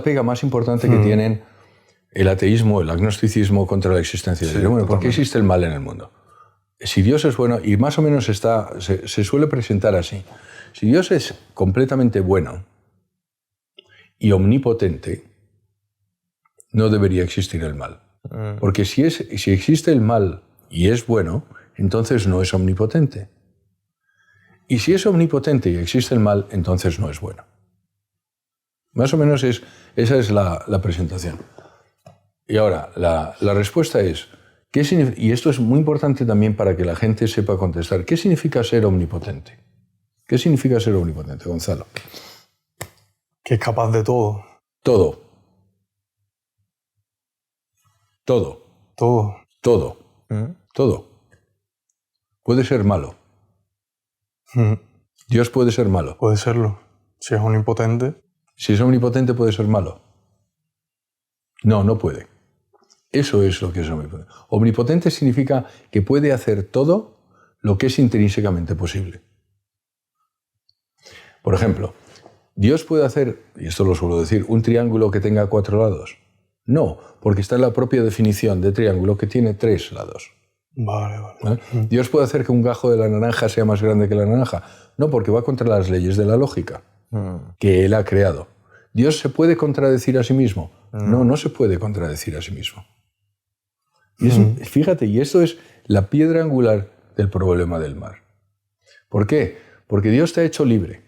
pega más importante que tienen el ateísmo, el agnosticismo contra la existencia de Dios. Bueno, ¿por qué existe el mal en el mundo? Si Dios es bueno, y más o menos se suele presentar así, si Dios es completamente bueno y omnipotente, no debería existir el mal. Porque si existe el mal y es bueno, entonces no es omnipotente. Y si es omnipotente y existe el mal, entonces no es bueno. Más o menos esa es la presentación. Y ahora, la respuesta es, y esto es muy importante también para que la gente sepa contestar, ¿qué significa ser omnipotente? ¿Qué significa ser omnipotente, Gonzalo? Que es capaz de todo. Todo. Todo. Todo. Todo. Todo. Puede ser malo. Dios puede ser malo. Puede serlo. Si es omnipotente. Si es omnipotente, ¿puede ser malo? No puede. Eso es lo que es omnipotente. Omnipotente significa que puede hacer todo lo que es intrínsecamente posible. Por ejemplo, ¿Dios puede hacer, y esto lo suelo decir, un triángulo que tenga 4 lados? No, porque está en la propia definición de triángulo que tiene 3 lados. Vale. ¿Dios puede hacer que un gajo de la naranja sea más grande que la naranja? No, porque va contra las leyes de la lógica que Él ha creado. ¿Dios se puede contradecir a sí mismo? No se puede contradecir a sí mismo. Y fíjate, y esto es la piedra angular del problema del mal. ¿Por qué? Porque Dios te ha hecho libre.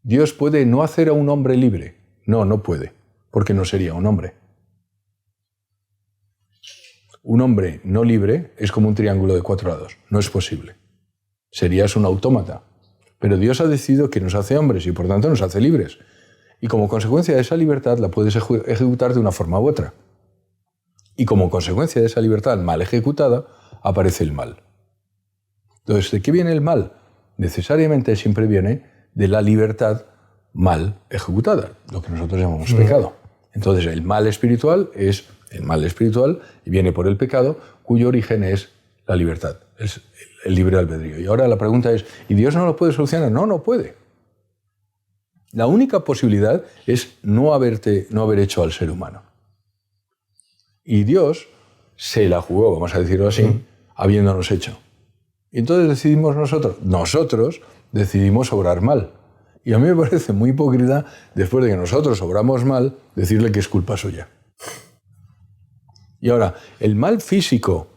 ¿Dios puede no hacer a un hombre libre? No puede, porque no sería un hombre. Un hombre no libre es como un triángulo de 4 lados. No es posible. Serías un autómata. Pero Dios ha decidido que nos hace hombres y por tanto nos hace libres. Y como consecuencia de esa libertad la puedes ejecutar de una forma u otra. Y como consecuencia de esa libertad mal ejecutada, aparece el mal. Entonces, ¿de qué viene el mal? Necesariamente siempre viene de la libertad mal ejecutada, lo que nosotros llamamos pecado. Entonces, el mal espiritual es el mal espiritual y viene por el pecado, cuyo origen es la libertad, es el libre albedrío. Y ahora la pregunta es, ¿y Dios no lo puede solucionar? No puede. La única posibilidad es no haber hecho al ser humano. Y Dios se la jugó, vamos a decirlo así, habiéndonos hecho. Y entonces decidimos nosotros decidimos obrar mal. Y a mí me parece muy hipócrita, después de que nosotros obramos mal, decirle que es culpa suya. Y ahora, el mal físico,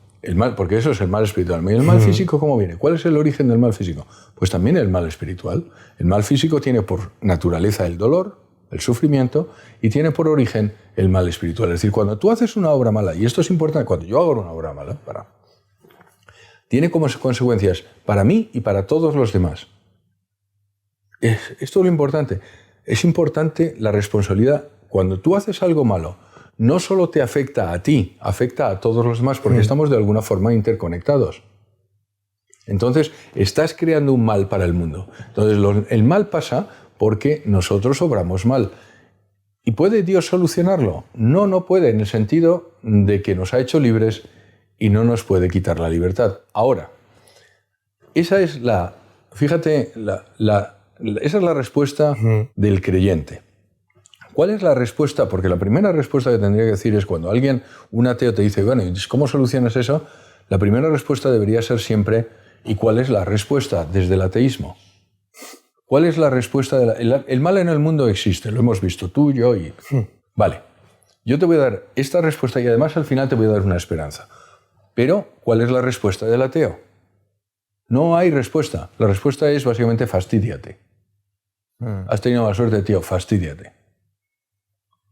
porque eso es el mal espiritual. ¿Y el mal físico cómo viene? ¿Cuál es el origen del mal físico? Pues también el mal espiritual. El mal físico tiene por naturaleza el dolor, el sufrimiento, y tiene por origen el mal espiritual. Es decir, cuando tú haces una obra mala, y esto es importante, cuando yo hago una obra mala, tiene como consecuencias para mí y para todos los demás. Esto es lo importante. Es importante la responsabilidad. Cuando tú haces algo malo, no solo te afecta a ti, afecta a todos los demás, porque estamos de alguna forma interconectados. Entonces, estás creando un mal para el mundo. Entonces, el mal pasa porque nosotros obramos mal. ¿Y puede Dios solucionarlo? No, no puede, en el sentido de que nos ha hecho libres y no nos puede quitar la libertad. Ahora, esa es fíjate, esa es la respuesta del creyente. ¿Cuál es la respuesta? Porque la primera respuesta que tendría que decir es cuando un ateo te dice, bueno, ¿cómo solucionas eso? La primera respuesta debería ser siempre, ¿y cuál es la respuesta desde el ateísmo? ¿Cuál es la respuesta? El mal en el mundo existe, lo hemos visto tú, yo y... Vale, yo te voy a dar esta respuesta y además al final te voy a dar una esperanza. Pero, ¿cuál es la respuesta del ateo? No hay respuesta. La respuesta es básicamente fastídiate. Has tenido mala suerte, tío, fastídiate.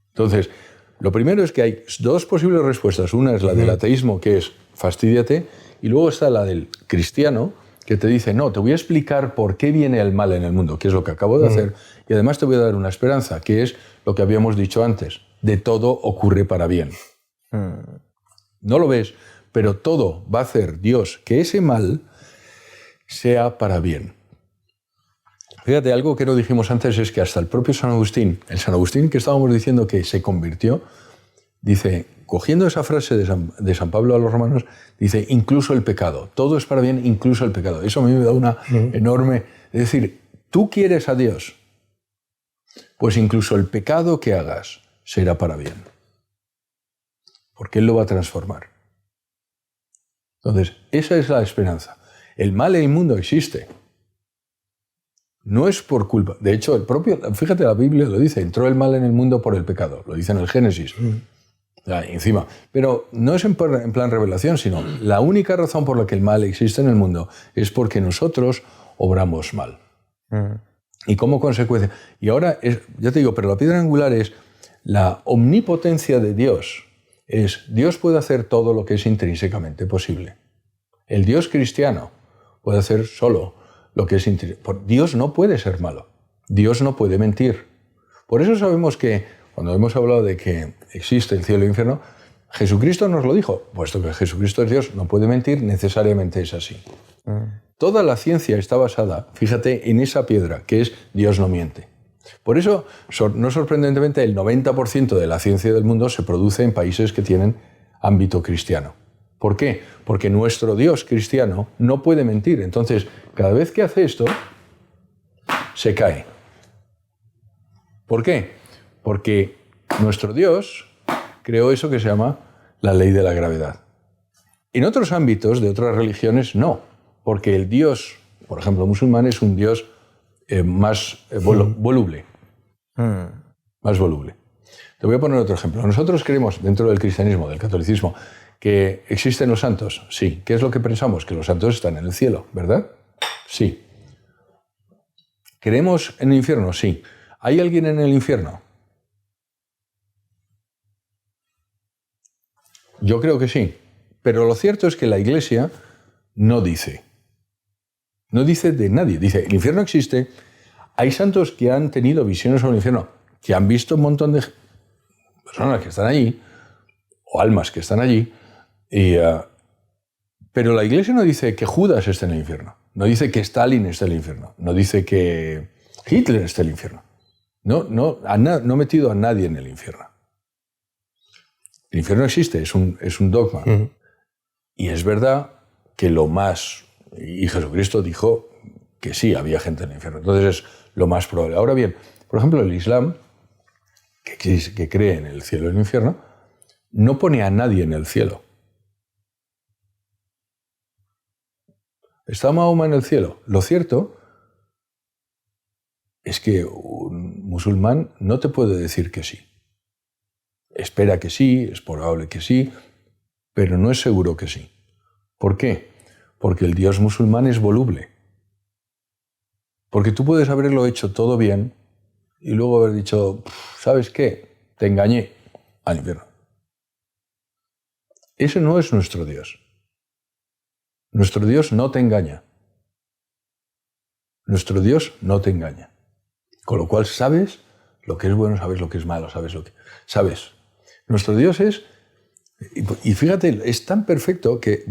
Entonces, lo primero es que hay dos posibles respuestas. Una es la del ateísmo, que es fastídiate, y luego está la del cristiano, que te dice, no, te voy a explicar por qué viene el mal en el mundo, que es lo que acabo de hacer, y además te voy a dar una esperanza, que es lo que habíamos dicho antes, de todo ocurre para bien. No lo ves, pero todo va a hacer Dios que ese mal sea para bien. Fíjate, algo que no dijimos antes es que hasta el propio San Agustín, el San Agustín que estábamos diciendo que se convirtió, dice, cogiendo esa frase de San Pablo a los romanos, dice, incluso el pecado. Todo es para bien, incluso el pecado. Eso a mí me da una enorme... Es decir, tú quieres a Dios, pues incluso el pecado que hagas será para bien. Porque Él lo va a transformar. Entonces, esa es la esperanza. El mal en el mundo existe. No es por culpa. De hecho, fíjate, la Biblia lo dice, entró el mal en el mundo por el pecado. Lo dice en el Génesis. Encima. Pero no es en plan revelación, sino la única razón por la que el mal existe en el mundo es porque nosotros obramos mal. Y como consecuencia. Y ahora, ya te digo, pero la piedra angular es la omnipotencia de Dios. Dios puede hacer todo lo que es intrínsecamente posible. El Dios cristiano puede hacer solo lo que es intrínsecamente. Dios no puede ser malo. Dios no puede mentir. Por eso sabemos que, cuando hemos hablado de que existe el cielo y el infierno, Jesucristo nos lo dijo. Puesto que Jesucristo es Dios, no puede mentir, necesariamente es así. Toda la ciencia está basada, fíjate, en esa piedra, que es Dios no miente. Por eso, no sorprendentemente, el 90% de la ciencia del mundo se produce en países que tienen ámbito cristiano. ¿Por qué? Porque nuestro Dios cristiano no puede mentir. Entonces, cada vez que hace esto, se cae. ¿Por qué? Porque nuestro Dios creó eso que se llama la ley de la gravedad. En otros ámbitos de otras religiones, no. Porque el Dios, por ejemplo, musulmán, es un Dios más voluble. Más voluble. Te voy a poner otro ejemplo. Nosotros creemos, dentro del cristianismo, del catolicismo, que existen los santos. Sí. ¿Qué es lo que pensamos? Que los santos están en el cielo, ¿verdad? Sí. ¿Creemos en el infierno? Sí. ¿Hay alguien en el infierno? Yo creo que sí. Pero lo cierto es que la Iglesia no dice. No dice de nadie. Dice, el infierno existe. Hay santos que han tenido visiones sobre el infierno, que han visto un montón de personas que están allí, o almas que están allí, pero la Iglesia no dice que Judas esté en el infierno. No dice que Stalin esté en el infierno. No dice que Hitler esté en el infierno. No ha metido a nadie en el infierno. El infierno existe, es un dogma. Y es verdad que y Jesucristo dijo que sí, había gente en el infierno. Entonces es lo más probable. Ahora bien, por ejemplo, el Islam, que cree en el cielo y el infierno, no pone a nadie en el cielo. ¿Está Mahoma en el cielo? Lo cierto es que un musulmán no te puede decir que sí. Espera que sí, es probable que sí, pero no es seguro que sí. ¿Por qué? Porque el Dios musulmán es voluble. Porque tú puedes haberlo hecho todo bien y luego haber dicho, ¿sabes qué? Te engañé al infierno. Ese no es nuestro Dios. Nuestro Dios no te engaña. Nuestro Dios no te engaña. Con lo cual sabes lo que es bueno, sabes lo que es malo, sabes. Nuestro Dios es, y fíjate, es tan perfecto que,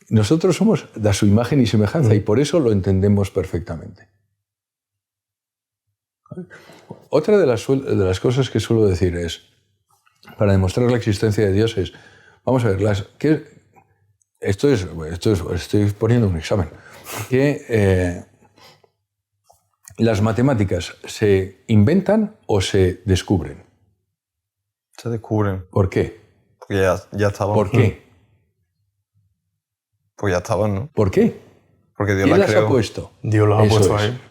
nosotros somos de su imagen y semejanza y por eso lo entendemos perfectamente. Otra de las cosas que suelo decir es, para demostrar la existencia de Dios es, vamos a ver, estoy poniendo un examen, que las matemáticas se inventan o se descubren. Se descubren. ¿Por qué? Porque ya estaban. ¿Por qué? Pues ya estaban, ¿no? ¿Por qué? Porque Dios ¿Quién las las creó. ha puesto? Dios los ha Eso puesto es. ahí.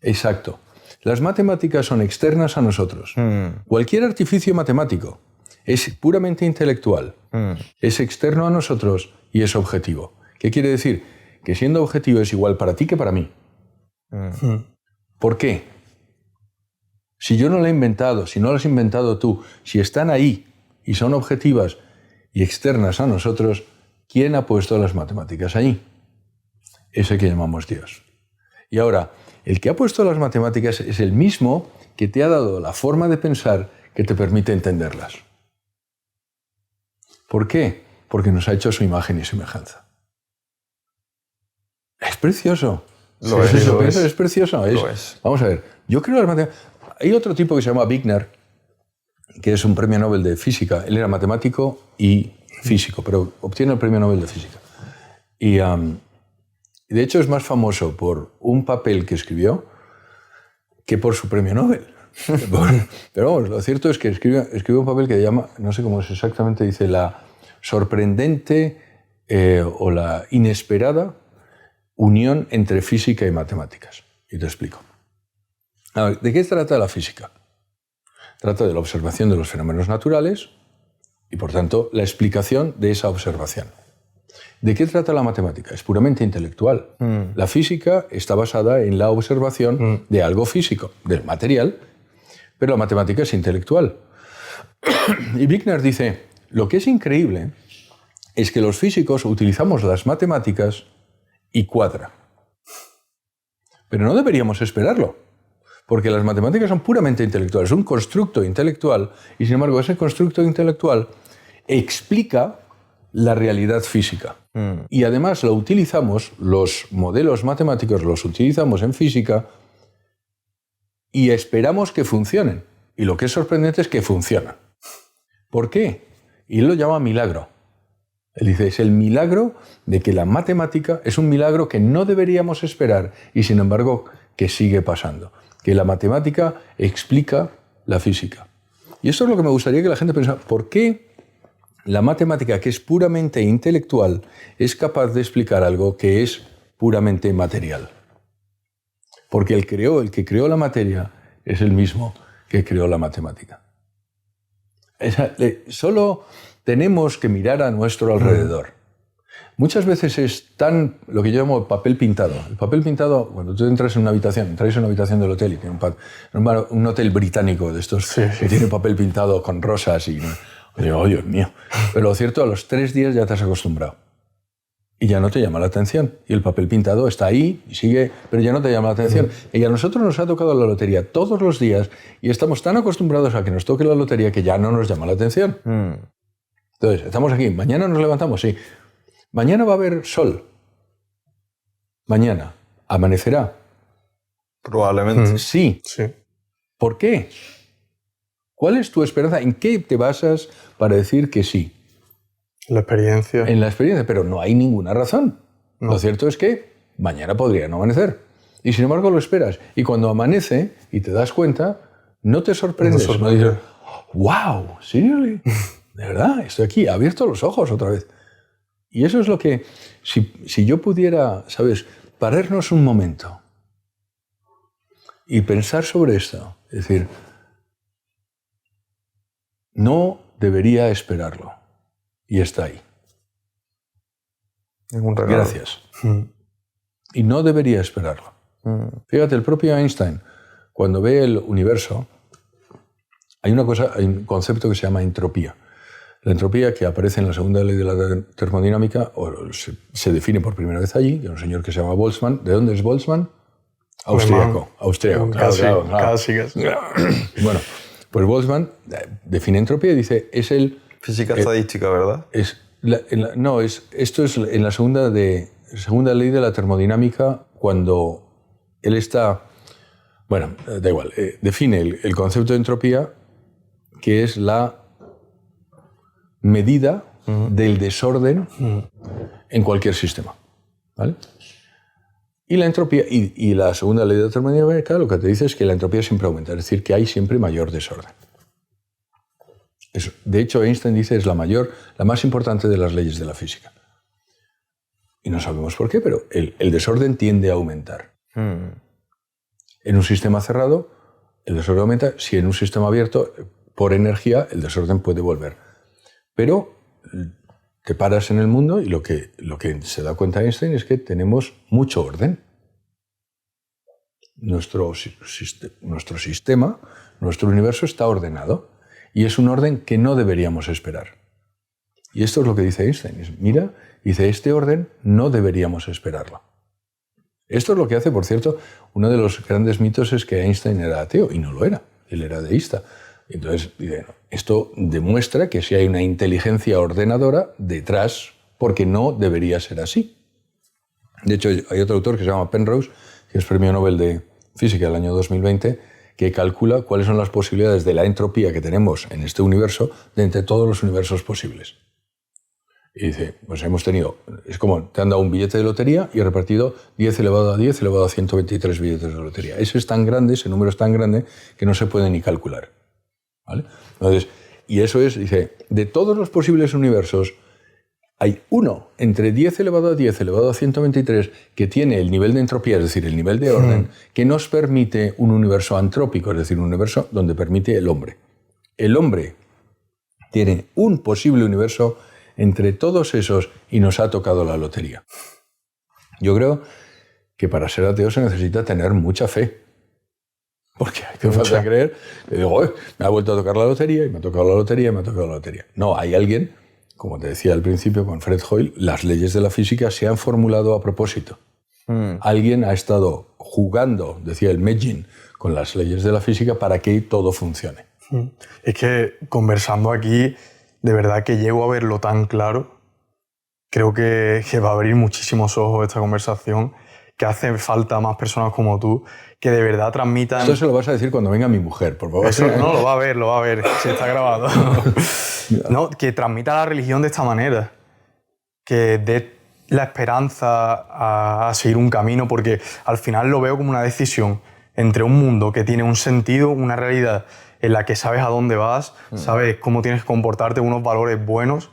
Exacto. Las matemáticas son externas a nosotros. Cualquier artificio matemático es puramente intelectual, es externo a nosotros y es objetivo. ¿Qué quiere decir? Que siendo objetivo es igual para ti que para mí. ¿Por qué? Si yo no lo he inventado, si no lo has inventado tú, si están ahí y son objetivas y externas a nosotros, ¿quién ha puesto las matemáticas ahí? Ese que llamamos Dios. Y ahora, el que ha puesto las matemáticas es el mismo que te ha dado la forma de pensar que te permite entenderlas. ¿Por qué? Porque nos ha hecho su imagen y semejanza. Es precioso. Lo es. Es precioso. Lo es. Vamos a ver, yo creo que las matemáticas... Hay otro tipo que se llama Wigner, que es un premio Nobel de física. Él era matemático y físico, pero obtiene el premio Nobel de física. Y de hecho es más famoso por un papel que escribió que por su premio Nobel. Pero vamos, lo cierto es que escribió un papel que se llama, no sé cómo es exactamente, dice la sorprendente o la inesperada unión entre física y matemáticas. Y te explico. A ver, ¿de qué trata la física? Trata de la observación de los fenómenos naturales y, por tanto, la explicación de esa observación. ¿De qué trata la matemática? Es puramente intelectual. La física está basada en la observación de algo físico, del material, pero la matemática es intelectual. Y Wigner dice, lo que es increíble es que los físicos utilizamos las matemáticas y cuadra. Pero no deberíamos esperarlo, porque las matemáticas son puramente intelectuales, es un constructo intelectual, y sin embargo ese constructo intelectual explica la realidad física. Y además lo utilizamos, los modelos matemáticos los utilizamos en física y esperamos que funcionen. Y lo que es sorprendente es que funcionan. ¿Por qué? Y él lo llama milagro. Él dice, es el milagro de que la matemática es un milagro que no deberíamos esperar y sin embargo que sigue pasando. Que la matemática explica la física. Y eso es lo que me gustaría que la gente pensara. ¿Por qué la matemática, que es puramente intelectual, es capaz de explicar algo que es puramente material? Porque el que creó la materia es el mismo que creó la matemática. Solo tenemos que mirar a nuestro alrededor. Muchas veces es tan, lo que yo llamo papel pintado. El papel pintado, cuando tú entras en una habitación, entráis en una habitación del hotel y tiene un hotel británico de estos que tiene papel pintado con rosas y... Oh, Dios mío. Pero lo cierto, a los 3 días ya te has acostumbrado. Y ya no te llama la atención. Y el papel pintado está ahí y sigue, pero ya no te llama la atención. Y a nosotros nos ha tocado la lotería todos los días y estamos tan acostumbrados a que nos toque la lotería que ya no nos llama la atención. Entonces, estamos aquí. Mañana nos levantamos, sí. Mañana va a haber sol. Mañana. ¿Amanecerá? Probablemente. Sí. ¿Por qué? ¿Cuál es tu esperanza? ¿En qué te basas para decir que sí? La experiencia. En la experiencia, pero no hay ninguna razón. No. Lo cierto es que mañana podría no amanecer. Y sin embargo lo esperas. Y cuando amanece y te das cuenta, no te sorprendes. No dices, wow, seriously, de verdad, estoy aquí, he abierto los ojos otra vez. Y eso es lo que, si yo pudiera, ¿sabes?, pararnos un momento y pensar sobre esto, es decir, no debería esperarlo. Y está ahí. Gracias. Y no debería esperarlo. Fíjate, el propio Einstein, cuando ve el universo, hay un concepto que se llama entropía. La entropía, que aparece en la segunda ley de la termodinámica, o se define por primera vez allí, de un señor que se llama Boltzmann. ¿De dónde es Boltzmann? Austriaco. Claro. Casi. Bueno, pues Boltzmann define entropía y dice, es el... Física estadística, ¿verdad? Esto es en la segunda ley de la termodinámica, cuando él está... Bueno, da igual. Define el concepto de entropía, que es la medida del desorden en cualquier sistema. ¿Vale? Y la entropía, y la segunda ley de la termodinámica lo que te dice es que la entropía siempre aumenta, es decir, que hay siempre mayor desorden. Eso. De hecho, Einstein dice que es la más importante de las leyes de la física. Y no sabemos por qué, pero el desorden tiende a aumentar. En un sistema cerrado, el desorden aumenta. Si en un sistema abierto, por energía, el desorden puede volver. Pero te paras en el mundo y lo que se da cuenta Einstein es que tenemos mucho orden. Nuestro sistema, nuestro universo está ordenado. Y es un orden que no deberíamos esperar. Y esto es lo que dice Einstein. Mira, dice, este orden no deberíamos esperarlo. Esto es lo que hace, por cierto, uno de los grandes mitos es que Einstein era ateo, y no lo era. Él era deísta. Entonces, dice, no, esto demuestra que sí hay una inteligencia ordenadora detrás, porque no debería ser así. De hecho, hay otro autor que se llama Penrose, que es premio Nobel de Física del año 2020, que calcula cuáles son las posibilidades de la entropía que tenemos en este universo de entre todos los universos posibles. Y dice, pues hemos tenido, es como te han dado un billete de lotería y he repartido 10 elevado a 10 elevado a 123 billetes de lotería. Ese es tan grande, ese número es tan grande que no se puede ni calcular. ¿Vale? Entonces, y eso es, dice, de todos los posibles universos, hay uno entre 10 elevado a 10 elevado a 123 que tiene el nivel de entropía, es decir, el nivel de orden, que nos permite un universo antrópico, es decir, un universo donde permite el hombre. El hombre tiene un posible universo entre todos esos y nos ha tocado la lotería. Yo creo que para ser ateo se necesita tener mucha fe. Porque hay que falta creer. Le digo, me ha vuelto a tocar la lotería y me ha tocado la lotería y me ha tocado la lotería. No, hay alguien, como te decía al principio con Fred Hoyle, las leyes de la física se han formulado a propósito. Alguien ha estado jugando, decía el Medjin, con las leyes de la física para que todo funcione. Es que conversando aquí, de verdad que llego a verlo tan claro. Creo que va a abrir muchísimos ojos esta conversación, que hace falta más personas como tú que de verdad transmitan... Esto se lo vas a decir cuando venga mi mujer, por favor. Eso, no, lo va a ver, si está grabado. No, que transmita la religión de esta manera, que dé la esperanza a seguir un camino, porque al final lo veo como una decisión entre un mundo que tiene un sentido, una realidad en la que sabes a dónde vas, sabes cómo tienes que comportarte, unos valores buenos,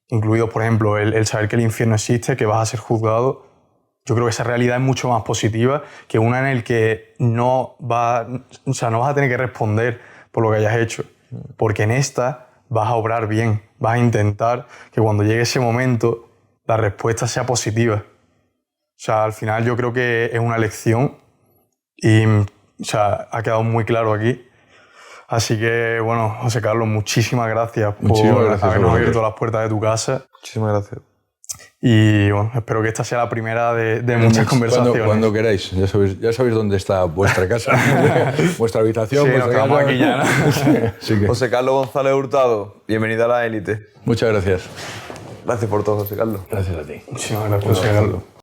incluidos, por ejemplo, el saber que el infierno existe, que vas a ser juzgado. Yo creo que esa realidad es mucho más positiva que una en la que no vas a tener que responder por lo que hayas hecho, porque en esta vas a obrar bien, vas a intentar que cuando llegue ese momento la respuesta sea positiva. O sea, al final yo creo que es una lección y ha quedado muy claro aquí. Así que, bueno, José Carlos, muchísimas gracias por habernos abierto las puertas de tu casa. Muchísimas gracias. Y bueno, espero que esta sea la primera de muchas conversaciones. Cuando queráis, ya sabéis dónde está vuestra casa, vuestra habitación. Sí, vuestra nos quedamos casa. aquí ya, ¿no? Así que, José Carlos González Hurtado, bienvenido a la élite. muchas gracias. Gracias por todo, José Carlos. Gracias a ti. Muchísimas gracias, José Carlos.